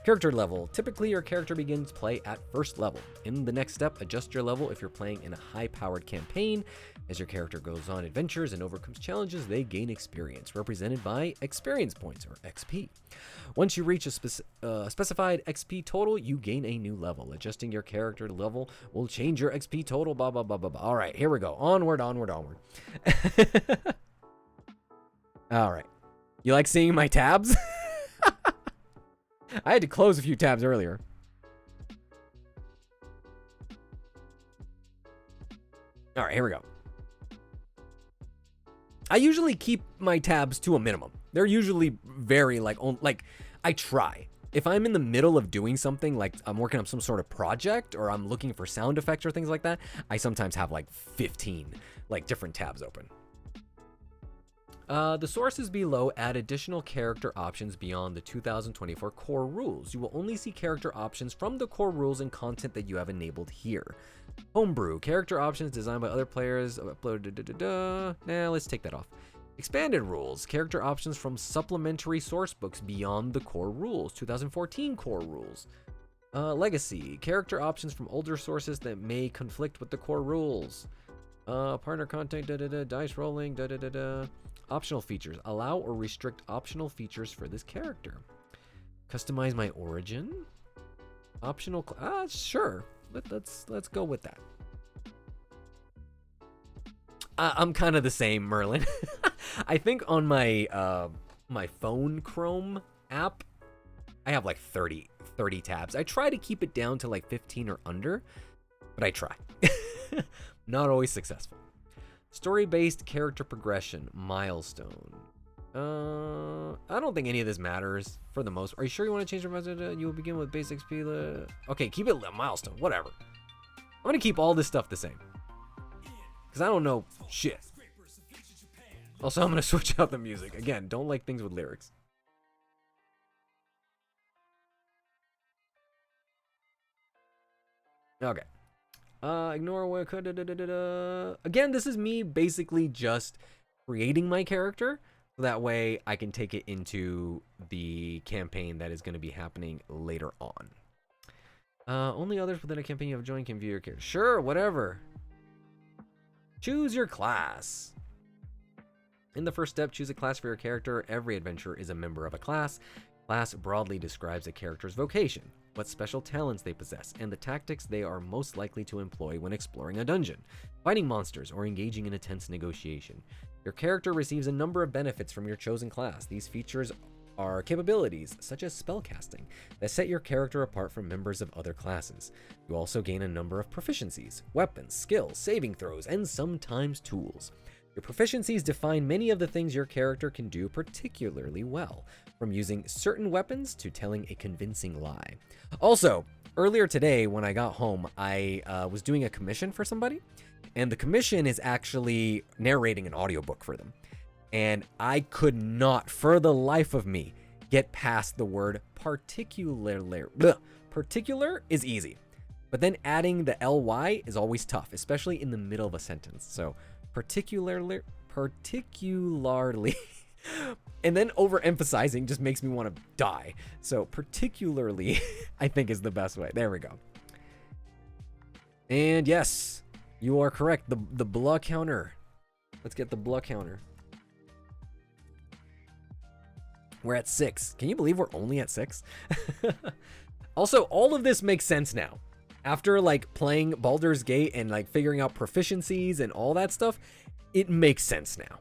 Character level. Typically, your character begins play at first level. In the next step, adjust your level if you're playing in a high-powered campaign. As your character goes on adventures and overcomes challenges, they gain experience, represented by experience points, or XP. Once you reach a specified XP total, you gain a new level. Adjusting your character level will change your XP total, blah, blah, blah, blah, blah. All right, here we go. Onward, onward, onward. All right. You like seeing my tabs? I had to close a few tabs earlier. All right, here we go. I usually keep my tabs to a minimum. They're usually very like I try. If I'm in the middle of doing something, like I'm working on some sort of project or I'm looking for sound effects or things like that, I sometimes have like 15 like different tabs open. The sources below add additional character options beyond the 2024 core rules. You will only see character options from the core rules and content that you have enabled here. Homebrew, character options designed by other players, uploaded, Nah, let's take that off. Expanded rules, character options from supplementary source books beyond the core rules, 2014 core rules. Legacy, character options from older sources that may conflict with the core rules. Partner content, dice rolling, Optional features. Allow or restrict optional features for this character. Customize my origin. Optional. Sure. Let's go with that. I'm kind of the same, Merlin. I think on my my phone Chrome app, I have like 30 tabs. I try to keep it down to like 15 or under, but I try. Not always successful. Story-based character progression milestone. I don't think any of this matters for the most. Are you sure you want to change your method? You will begin with base XP. Okay, keep it milestone. Whatever. I'm gonna keep all this stuff the same because I don't know shit. Also, I'm gonna switch out the music again. Don't like things with lyrics. Okay. Ignore what could. Again, this is me basically just creating my character. So that way I can take it into the campaign that is going to be happening later on. Only others within a campaign you have joined can view your character. Sure, whatever. Choose your class. In the first step, choose a class for your character. Every adventurer is a member of a class. Class broadly describes a character's vocation, what special talents they possess, and the tactics they are most likely to employ when exploring a dungeon, fighting monsters, or engaging in a tense negotiation. Your character receives a number of benefits from your chosen class. These features are capabilities, such as spellcasting, that set your character apart from members of other classes. You also gain a number of proficiencies, weapons, skills, saving throws, and sometimes tools. Your proficiencies define many of the things your character can do particularly well, from using certain weapons to telling a convincing lie. Also, earlier today when I got home, I was doing a commission for somebody, and the commission is actually narrating an audiobook for them. And I could not, for the life of me, get past the word particular. Particular is easy, but then adding the ly is always tough, especially in the middle of a sentence. So particularly, and then overemphasizing just makes me want to die. So particularly, I think is the best way. There we go. And yes, you are correct. The blah counter. Let's get the blah counter. We're at 6. Can you believe we're only at 6? Also, all of this makes sense now. After like playing Baldur's Gate and like figuring out proficiencies and all that stuff, it makes sense now.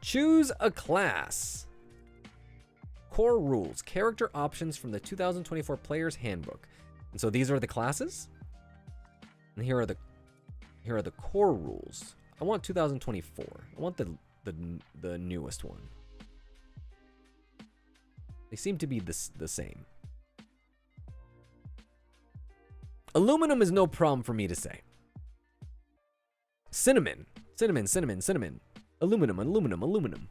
Choose a class. Core rules, character options from the 2024 Player's Handbook. And so these are the classes. And here are the core rules. I want 2024. I want the newest one. They seem to be the same. Aluminum is no problem for me to say. Cinnamon. Aluminum.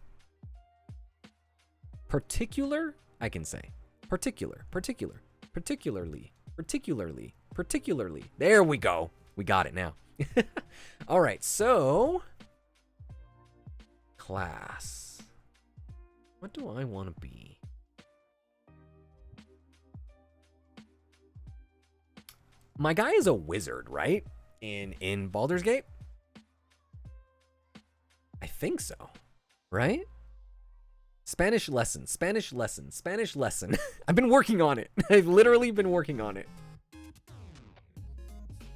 Particular, I can say. Particularly. There we go. We got it now. All right, so class. What do I want to be? My guy is a wizard, right? In Baldur's Gate? I think so. Right? Spanish lesson. I've been working on it. I've literally been working on it.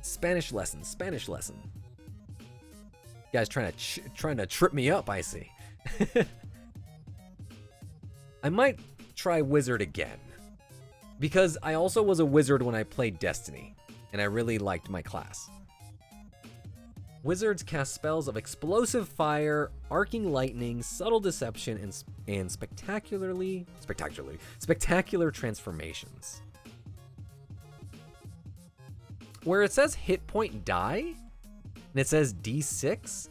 Spanish lesson. You guys trying to trip me up, I see. I might try wizard again. Because I also was a wizard when I played Destiny. And I really liked my class. Wizards cast spells of explosive fire, arcing lightning, subtle deception, and spectacular transformations. Where it says hit point die, and it says D6,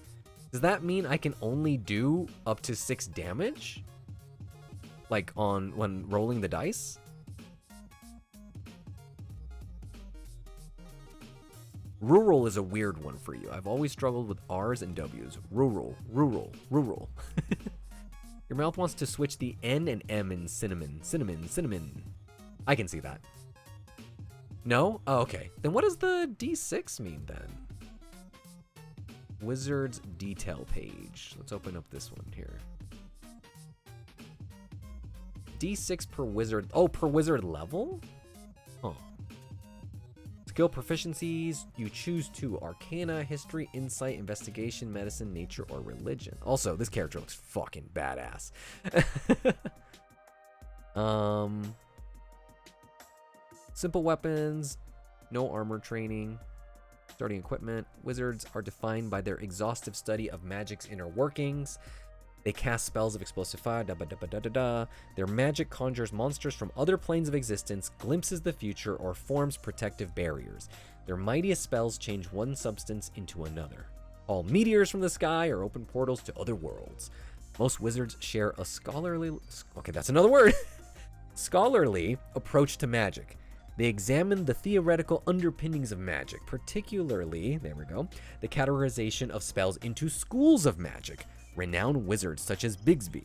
does that mean I can only do up to 6 damage? Like when rolling the dice? Rural is a weird one for you. I've always struggled with R's and W's. Rural. Your mouth wants to switch the N and M in cinnamon. I can see that. No? Oh, okay. Then what does the D6 mean then? Wizard's detail page. Let's open up this one here. D6 per wizard. Oh, per wizard level? Huh. Skill proficiencies, you choose 2: Arcana, History, Insight, Investigation, Medicine, Nature, or Religion. Also, this character looks fucking badass. Simple weapons, no armor training, starting equipment. Wizards are defined by their exhaustive study of magic's inner workings. They cast spells of explosive fire, Their magic conjures monsters from other planes of existence, glimpses the future, or forms protective barriers. Their mightiest spells change one substance into another. All meteors from the sky or open portals to other worlds. Most wizards share a scholarly approach to magic. They examine the theoretical underpinnings of magic, particularly, the categorization of spells into schools of magic, Renowned wizards such as Bigby,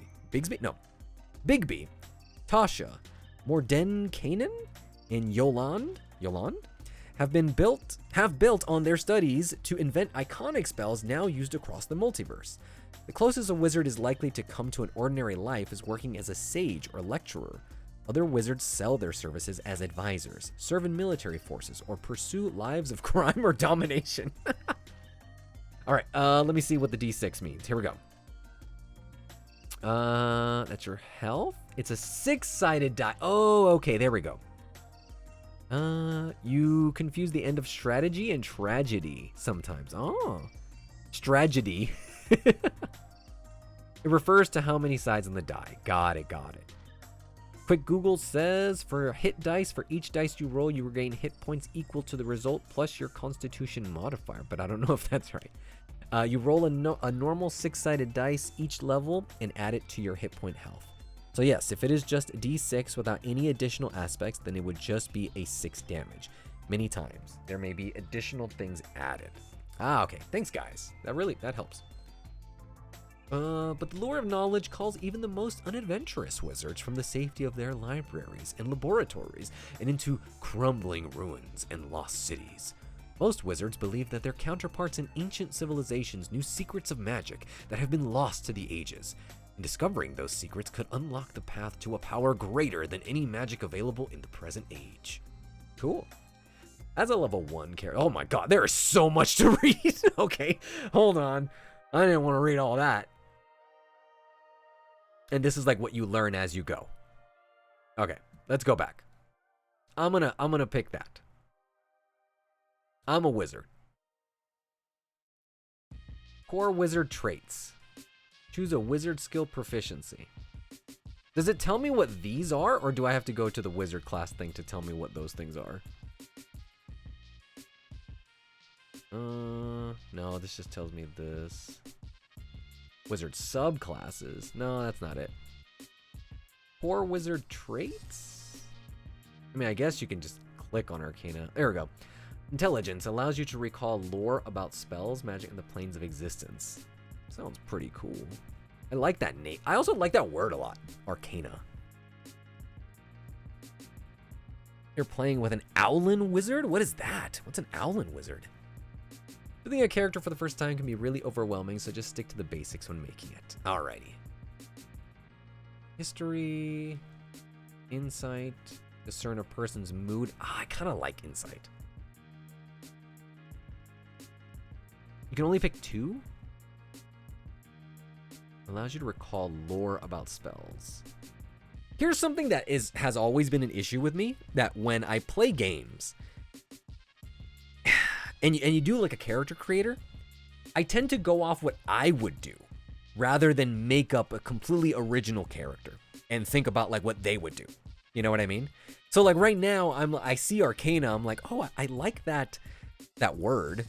Tasha, Mordenkainen, and Yolande have built on their studies to invent iconic spells now used across the multiverse. The closest a wizard is likely to come to an ordinary life is working as a sage or lecturer. Other wizards sell their services as advisors, serve in military forces, or pursue lives of crime or domination. All right, let me see what the D6 means. Here we go. That's your health. It's a 6-sided die. Oh, okay, there we go. You confuse the end of strategy and tragedy sometimes. Oh, strategy. It refers to how many sides on the die. Got it. Quick Google says for hit dice, for each dice you roll, you regain hit points equal to the result plus your constitution modifier, but I don't know if that's right. You roll a normal 6-sided dice each level and add it to your hit point health. So yes, if it is just D6 without any additional aspects, then it would just be a 6 damage. Many times, there may be additional things added. Okay, thanks guys. That helps. But the lure of knowledge calls even the most unadventurous wizards from the safety of their libraries and laboratories and into crumbling ruins and lost cities. Most wizards believe that their counterparts in ancient civilizations knew secrets of magic that have been lost to the ages, and discovering those secrets could unlock the path to a power greater than any magic available in the present age. Cool. As a level 1 character, oh my god, there is so much to read. Okay, hold on. I didn't want to read all that. And this is like what you learn as you go. Okay, let's go back. I'm gonna pick that. I'm a wizard. Core wizard traits. Choose a wizard skill proficiency. Does it tell me what these are, or do I have to go to the wizard class thing to tell me what those things are? No, this just tells me this. Wizard subclasses. No, that's not it. Core wizard traits? I mean, I guess you can just click on Arcana. There we go. Intelligence allows you to recall lore about spells, magic, and the planes of existence. Sounds pretty cool. I like that name. I also like that word a lot. Arcana. You're playing with an Owlin wizard? What is that? What's an Owlin wizard? Building a character for the first time can be really overwhelming, so just stick to the basics when making it. Alrighty. History, insight, discern a person's mood. I kind of like insight. You can only pick 2? Allows you to recall lore about spells. Here's something that has always been an issue with me, that when I play games, and you do like a character creator, I tend to go off what I would do rather than make up a completely original character and think about like what they would do. You know what I mean? So like right now I see Arcana, I'm like, oh, I like that word,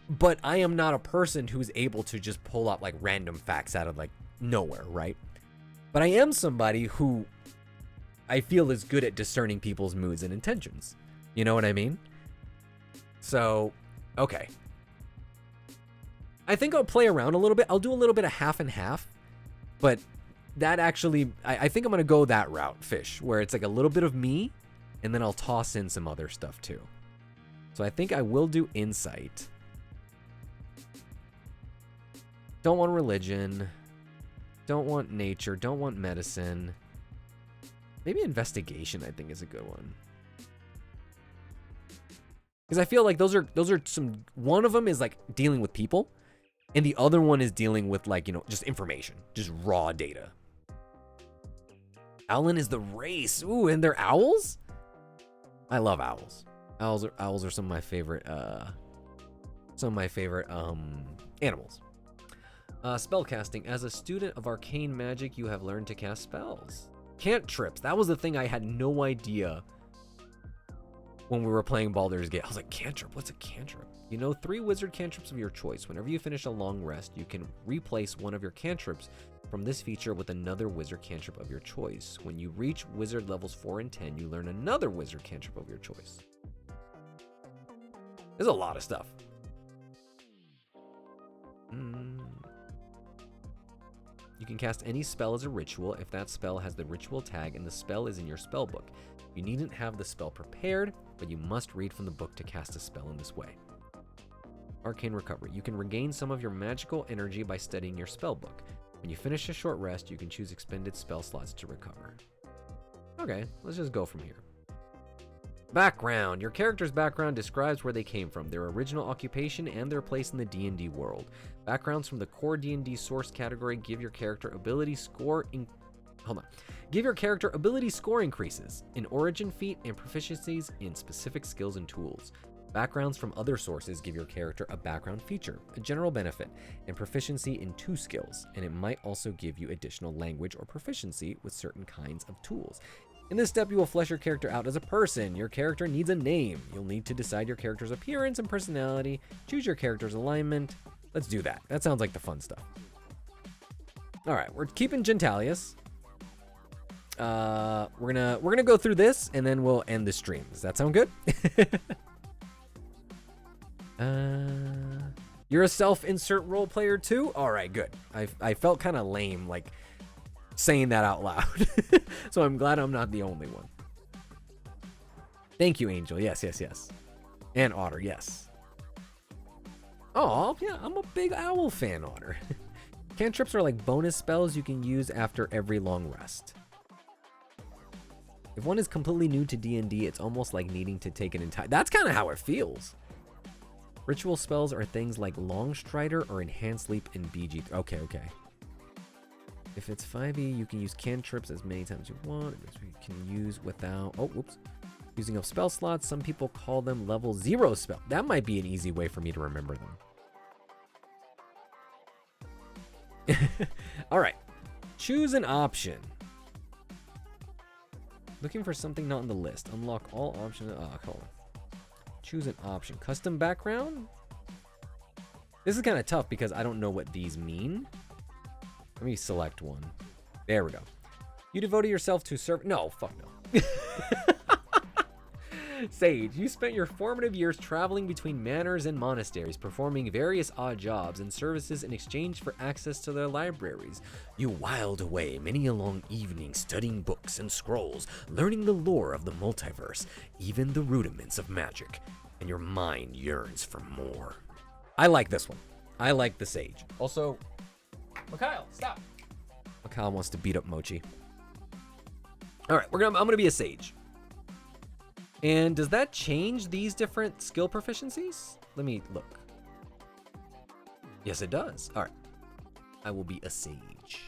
but I am not a person who's able to just pull up like random facts out of like nowhere, right? But I am somebody who I feel is good at discerning people's moods and intentions. You know what I mean? So, okay. I think I'll play around a little bit. I'll do a little bit of half and half, but that actually, I think I'm going to go that route, Fish, where it's like a little bit of me, and then I'll toss in some other stuff too. So I think I will do insight. Don't want religion. Don't want nature. Don't want medicine. Maybe investigation, I think, is a good one. Because I feel like those are some, one of them is like dealing with people, and the other one is dealing with like, you know, just information, just raw data. Owlin is the race. Ooh, and they're owls? I love owls. Owls are some of my favorite animals. Spellcasting. As a student of arcane magic, you have learned to cast spells. Cantrips. That was the thing I had no idea when we were playing Baldur's Gate. I was like, cantrip? What's a cantrip? You know 3 wizard cantrips of your choice. Whenever you finish a long rest, you can replace one of your cantrips from this feature with another wizard cantrip of your choice. When you reach wizard levels 4 and 10, you learn another wizard cantrip of your choice. There's a lot of stuff. You can cast any spell as a ritual if that spell has the ritual tag and the spell is in your spell book. You needn't have the spell prepared, but you must read from the book to cast a spell in this way. Arcane Recovery. You can regain some of your magical energy by studying your spell book. When you finish a short rest, you can choose expended spell slots to recover. Okay, let's just go from here. Background. Your character's background describes where they came from, their original occupation, and their place in the D&D world. Backgrounds from the core D&D source category give your character ability score Give your character ability score increases in origin feat and proficiencies in specific skills and tools. Backgrounds from other sources give your character a background feature, a general benefit, and proficiency in 2 skills, and it might also give you additional language or proficiency with certain kinds of tools. In this step, you will flesh your character out as a person. Your character needs a name. You'll need to decide your character's appearance and personality, choose your character's alignment. Let's do that. That sounds like the fun stuff. All right, we're keeping Gentalius. We're gonna go through this and then we'll end the stream. Does that sound good? You're a self-insert role player too? All right, good. I felt kind of lame like saying that out loud. So I'm glad I'm not the only one. Thank you, Angel. Yes. And Otter, yes. Oh, yeah, I'm a big owl fan, Otter. Cantrips are like bonus spells you can use after every long rest. If one is completely new to D&D, it's almost like needing to take an entire... That's kind of how it feels. Ritual spells are things like Long Strider or Enhanced Leap in BG. Okay. If it's 5e, you can use cantrips as many times as you want. You can use without... Oh, whoops. Using up spell slots, some people call them level 0 spell. That might be an easy way for me to remember them. All right. Choose an option. Looking for something not on the list. Unlock all options. Hold on. Choose an option. Custom background? This is kind of tough because I don't know what these mean. Let me select one. There we go. You devoted yourself to serve. No, fuck no. Sage, you spent your formative years traveling between manors and monasteries, performing various odd jobs and services in exchange for access to their libraries. You whiled away many a long evening studying books and scrolls, learning the lore of the multiverse, even the rudiments of magic, and your mind yearns for more. I like this one. I like the Sage. Also, Mikhail, stop. Mikhail wants to beat up Mochi. All right, I'm gonna be a Sage. And does that change these different skill proficiencies? Let me look. Yes, it does. All right. I will be a sage.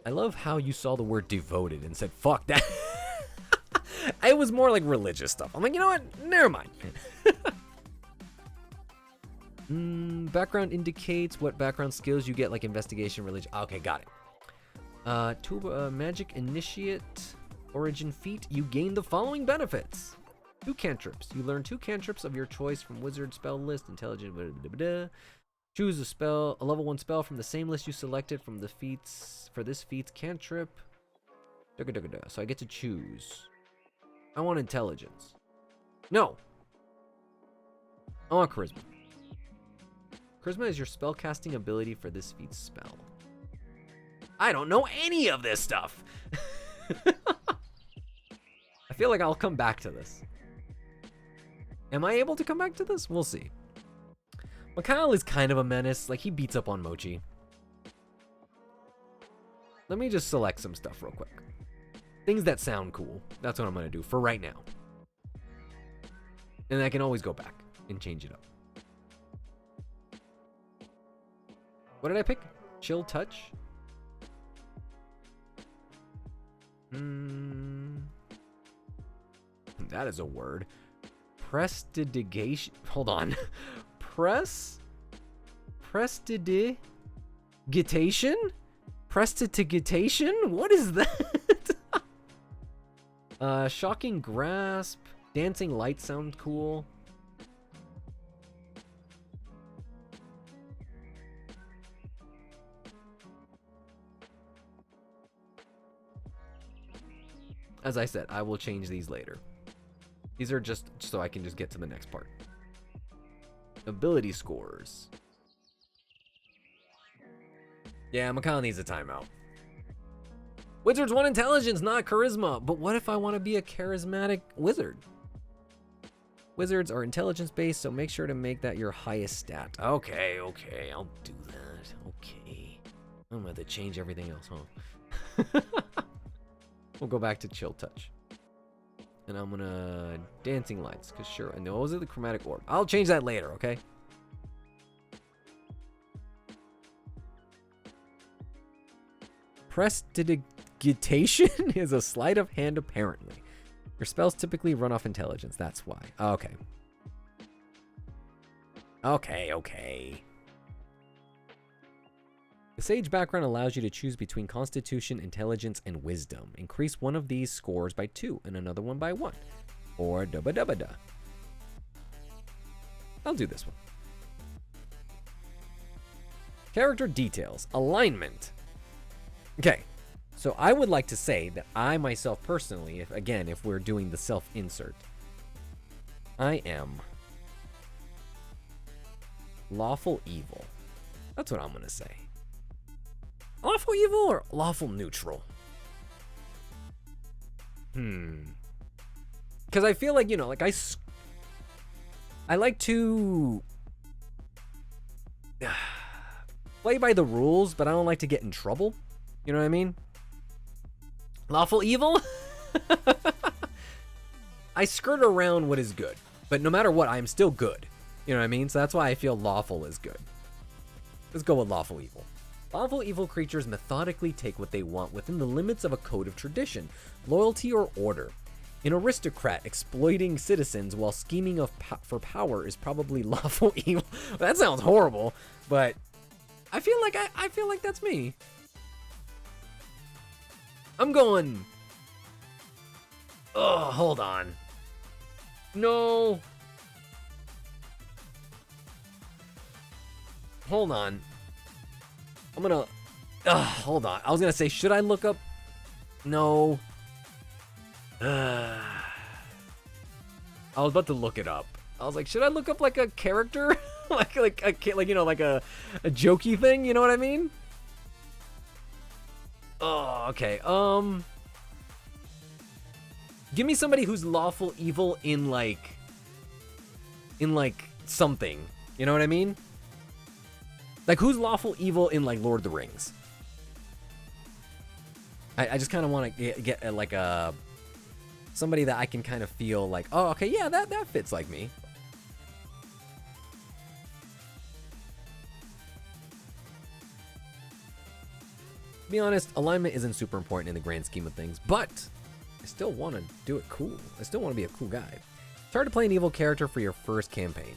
I love how you saw the word devoted and said, fuck that. It was more like religious stuff. I'm like, you know what? Never mind. Background indicates what background skills you get, like investigation, religion. Okay, got it. Magic initiate. Origin feat, you gain the following benefits. 2 cantrips. You learn 2 cantrips of your choice from wizard spell list, intelligent, blah, blah, blah, blah. Choose a level 1 spell from the same list you selected from the feats, for this feat's cantrip. So I get to choose. I want intelligence. No. I want charisma. Charisma is your spellcasting ability for this feat's spell. I don't know any of this stuff. I feel like I'll come back to this. Am I able to come back to this? We'll see. Mikhail is kind of a menace. Like, he beats up on Mochi. Let me just select some stuff real quick. Things that sound cool. That's what I'm going to do for right now. And I can always go back and change it up. What did I pick? Chill touch? That is a word. Prestidigitation. Hold on. Prestidigitation? Prestidigitation? What is that? Shocking grasp. Dancing light sound cool. As I said, I will change these later. These are just so I can just get to the next part. Ability scores. Yeah, Mikhail needs a timeout. Wizards want intelligence, not charisma. But what if I want to be a charismatic wizard? Wizards are intelligence-based, so make sure to make that your highest stat. Okay, I'll do that. Okay. I'm gonna have to change everything else, huh? We'll go back to chill touch. And I'm gonna dancing lights, cause sure. And those are the chromatic orb. I'll change that later, okay? Prestidigitation is a sleight of hand, apparently. Your spells typically run off intelligence. That's why. Okay. Okay. The Sage background allows you to choose between Constitution, Intelligence, and Wisdom. Increase one of these scores by 2 and another one by 1. Or da-ba-da-ba-da. I'll do this one. Character details. Alignment. Okay. So I would like to say that I myself personally, if we're doing the self-insert, I am lawful evil. That's what I'm going to say. Lawful evil or lawful neutral? Because I feel like, like I like to play by the rules, but I don't like to get in trouble. You know what I mean? Lawful evil? I skirt around what is good, but no matter what, I'm still good. You know what I mean? So that's why I feel lawful is good. Let's go with lawful evil. Lawful evil creatures methodically take what they want within the limits of a code of tradition, loyalty, or order. An aristocrat exploiting citizens while scheming for power is probably lawful evil. That sounds horrible, but I feel like that's me. I'm going. Oh, hold on. No. Hold on. I'm gonna. Hold on. I was gonna say, should I look up? No. I was about to look it up. I was like, should I look up like a character, like a jokey thing? You know what I mean? Oh, okay. Give me somebody who's lawful evil in like something. You know what I mean? Like, who's lawful evil in like Lord of the Rings? I just kind of want to get like a somebody that I can kind of feel like, oh, okay, yeah, that fits like me. To be honest, alignment isn't super important in the grand scheme of things, but I still want to do it cool. I still want to be a cool guy. It's hard to play an evil character for your first campaign.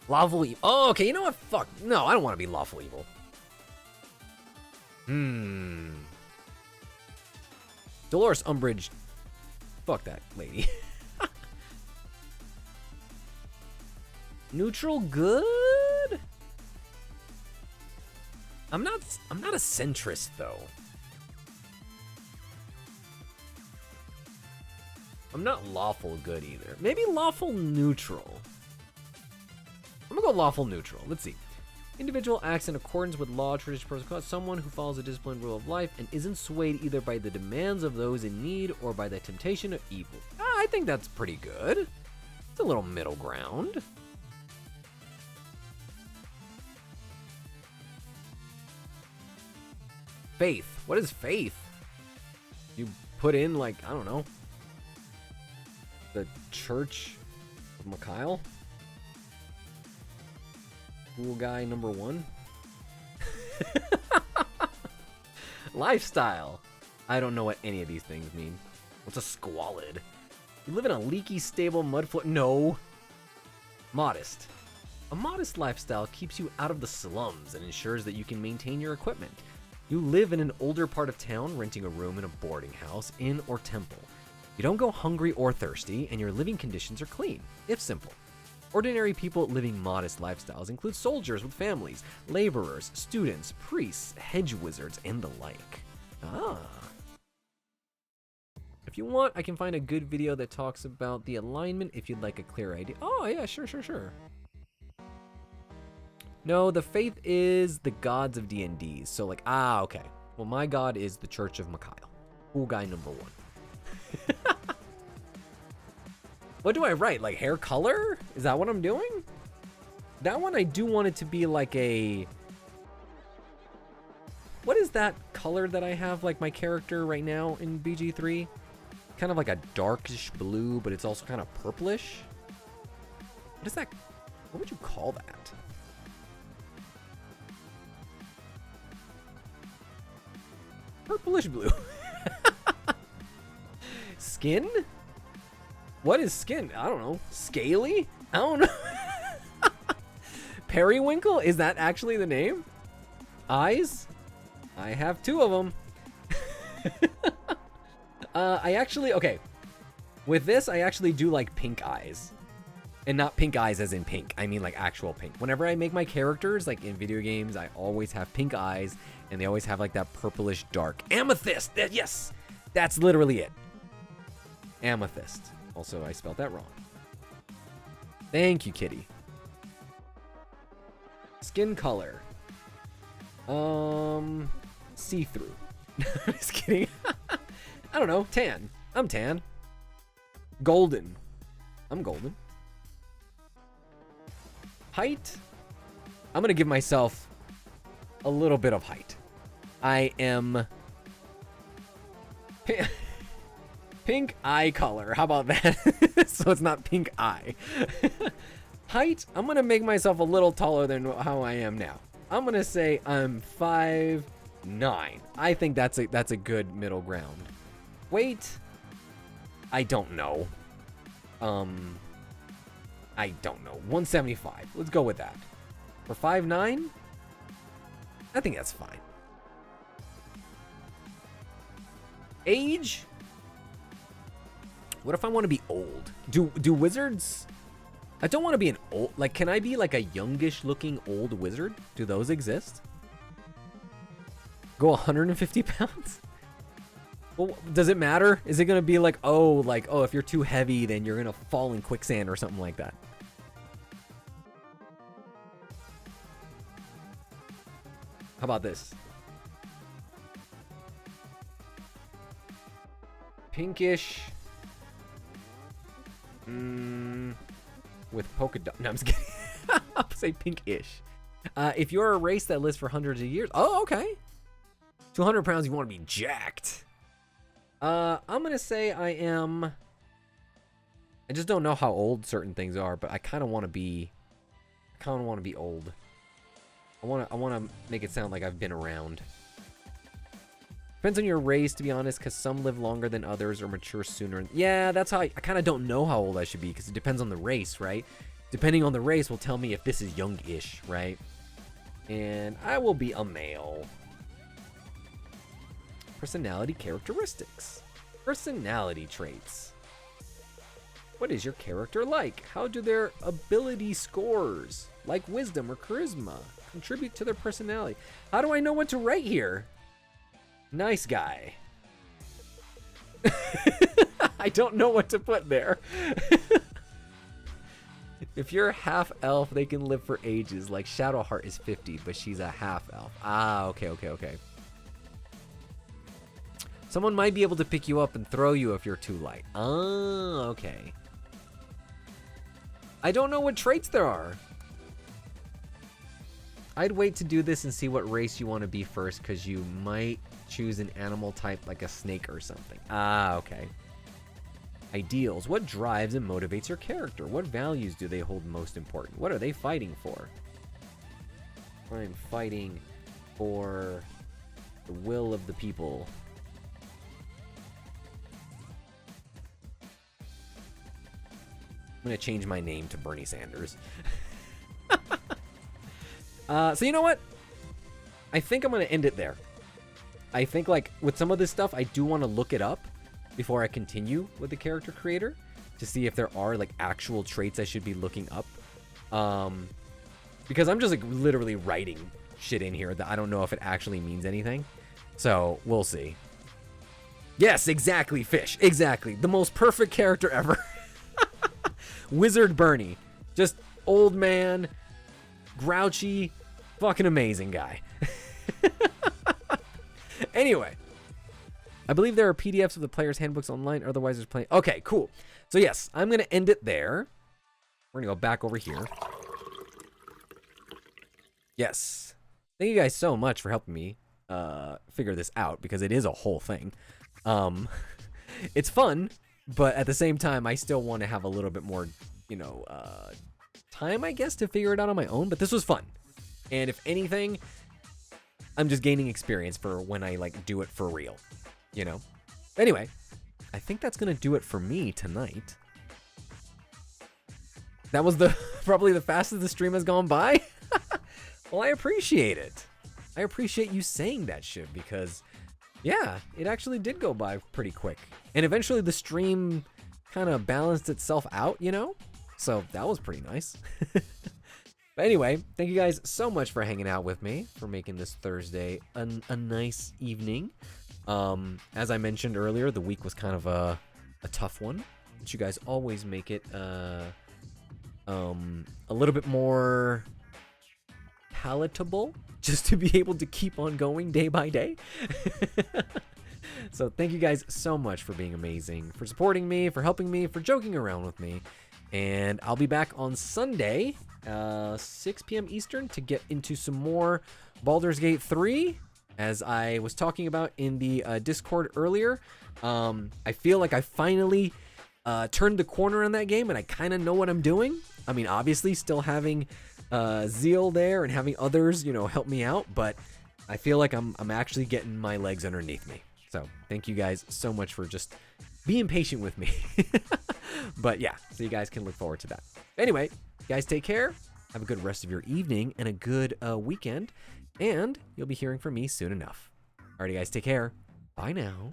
Lawful evil. Oh, okay, you know what? Fuck. No, I don't want to be lawful evil. Dolores Umbridge. Fuck that lady. Neutral good? I'm not a centrist though. I'm not lawful good either. Maybe lawful neutral. I'm gonna go lawful neutral. Let's see. Individual acts in accordance with law, tradition, protocol. Someone who follows a disciplined rule of life and isn't swayed either by the demands of those in need or by the temptation of evil. I think that's pretty good. It's a little middle ground. Faith. What is faith? You put in, like, I don't know, the Church of Mikhail? Cool guy number 1. Lifestyle. I don't know what any of these things mean. What's a squalid? You live in a leaky, stable mud floor. No. Modest. A modest lifestyle keeps you out of the slums and ensures that you can maintain your equipment. You live in an older part of town, renting a room in a boarding house, inn, or temple. You don't go hungry or thirsty, and your living conditions are clean, if simple. Ordinary people living modest lifestyles include soldiers with families, laborers, students, priests, hedge wizards, and the like. Ah. If you want, I can find a good video that talks about the alignment if you'd like a clear idea. Oh, yeah, sure. No, the faith is the gods of D&D. So like, okay. Well, my god is the Church of Mikhail. Cool guy number 1. What do I write? Like hair color? Is that what I'm doing? That one I do want it to be like a... What is that color that I have like my character right now in BG3? Kind of like a darkish blue, but it's also kind of purplish. What is that? What would you call that? Purplish blue. Skin? What is skin? I don't know. Scaly? I don't know. Periwinkle? Is that actually the name? Eyes? I have 2 of them. Okay. With this, I actually do like pink eyes. And not pink eyes as in pink. I mean like actual pink. Whenever I make my characters, like in video games, I always have pink eyes. And they always have like that purplish dark. Amethyst! Yes! That's literally it. Amethyst. Also, I spelled that wrong. Thank you, kitty. Skin color. See-through. Just kidding. I don't know. Tan. I'm tan. Golden. I'm golden. Height. I'm gonna give myself a little bit of height. I am pink eye color. How about that? So it's not pink eye. Height. I'm gonna make myself a little taller than how I am now. I'm gonna say I'm 5'9". I think that's a good middle ground. Weight. I don't know. I don't know. 175. Let's go with that. For 5'9", I think that's fine. Age? What if I want to be old? Do wizards? I don't want to be an old, like, can I be like a youngish looking old wizard? Do those exist? Go 150 pounds? Well, does it matter? Is it going to be like, oh, if you're too heavy, then you're going to fall in quicksand or something like that? How about this? Pinkish. With polka dot. No, I'm just kidding. I'll say pinkish. If you're a race that lives for hundreds of years. Oh, okay. 200 pounds, you want to be jacked. I'm going to say I am. I just don't know how old certain things are, but I kind of want to be old. I want to make it sound like I've been around. Depends on your race, to be honest, because some live longer than others or mature sooner. Yeah, that's how I kind of don't know how old I should be, because it depends on the race, right? Depending on the race will tell me if this is young-ish, right? And I will be a male. Personality characteristics. Personality traits. What is your character like? How do their ability scores, like wisdom or charisma, contribute to their personality? How do I know what to write here? Nice guy. I don't know what to put there. If you're a half elf, they can live for ages. Like Shadowheart is 50, but she's a half elf. Ah, okay. Someone might be able to pick you up and throw you if you're too light. Ah, okay. I don't know what traits there are. I'd wait to do this and see what race you want to be first, because you might choose an animal type like a snake or something. Ah, okay. Ideals. What drives and motivates your character? What values do they hold most important? What are they fighting for? I'm fighting for the will of the people. I'm going to change my name to Bernie Sanders. So you know what? I think I'm going to end it there. I think, like, with some of this stuff, I do want to look it up before I continue with the character creator to see if there are, like, actual traits I should be looking up. Because I'm just, like, literally writing shit in here that I don't know if it actually means anything. So, we'll see. Yes, exactly, Fish. Exactly. The most perfect character ever. Wizard Bernie. Just old man. grouchy, fucking amazing guy. Anyway, I believe there are PDFs of the player's handbooks online. Otherwise, there's plenty. Okay, cool. So yes, I'm gonna end it there. We're gonna go back over here. Yes. Thank you guys so much for helping me figure this out, because it is a whole thing. It's fun, but at the same time, I still want to have a little bit more, you know, time, I guess, to figure it out on my own. But this was fun, and if anything, I'm just gaining experience for when I like do it for real, you know. Anyway, I think that's gonna do it for me tonight. That was probably the fastest the stream has gone by. Well, I appreciate it. I appreciate you saying that shit, because yeah, it actually did go by pretty quick. And eventually the stream kind of balanced itself out, you know? So that was pretty nice. But anyway, thank you guys so much for hanging out with me, for making this Thursday a nice evening. As I mentioned earlier, the week was kind of a tough one, but you guys always make it a little bit more palatable, just to be able to keep on going day by day. So thank you guys so much for being amazing, for supporting me, for helping me, for joking around with me. And I'll be back on Sunday, 6 p.m. Eastern, to get into some more Baldur's Gate 3. As I was talking about in the Discord earlier, I feel like I finally turned the corner on that game, and I kind of know what I'm doing. I mean, obviously still having Zeal there and having others, you know, help me out, but I feel like I'm actually getting my legs underneath me. So thank you guys so much for just being patient with me. But yeah, so you guys can look forward to that. Anyway, guys, take care. Have a good rest of your evening and a good weekend. And you'll be hearing from me soon enough. Alrighty, guys, take care. Bye now.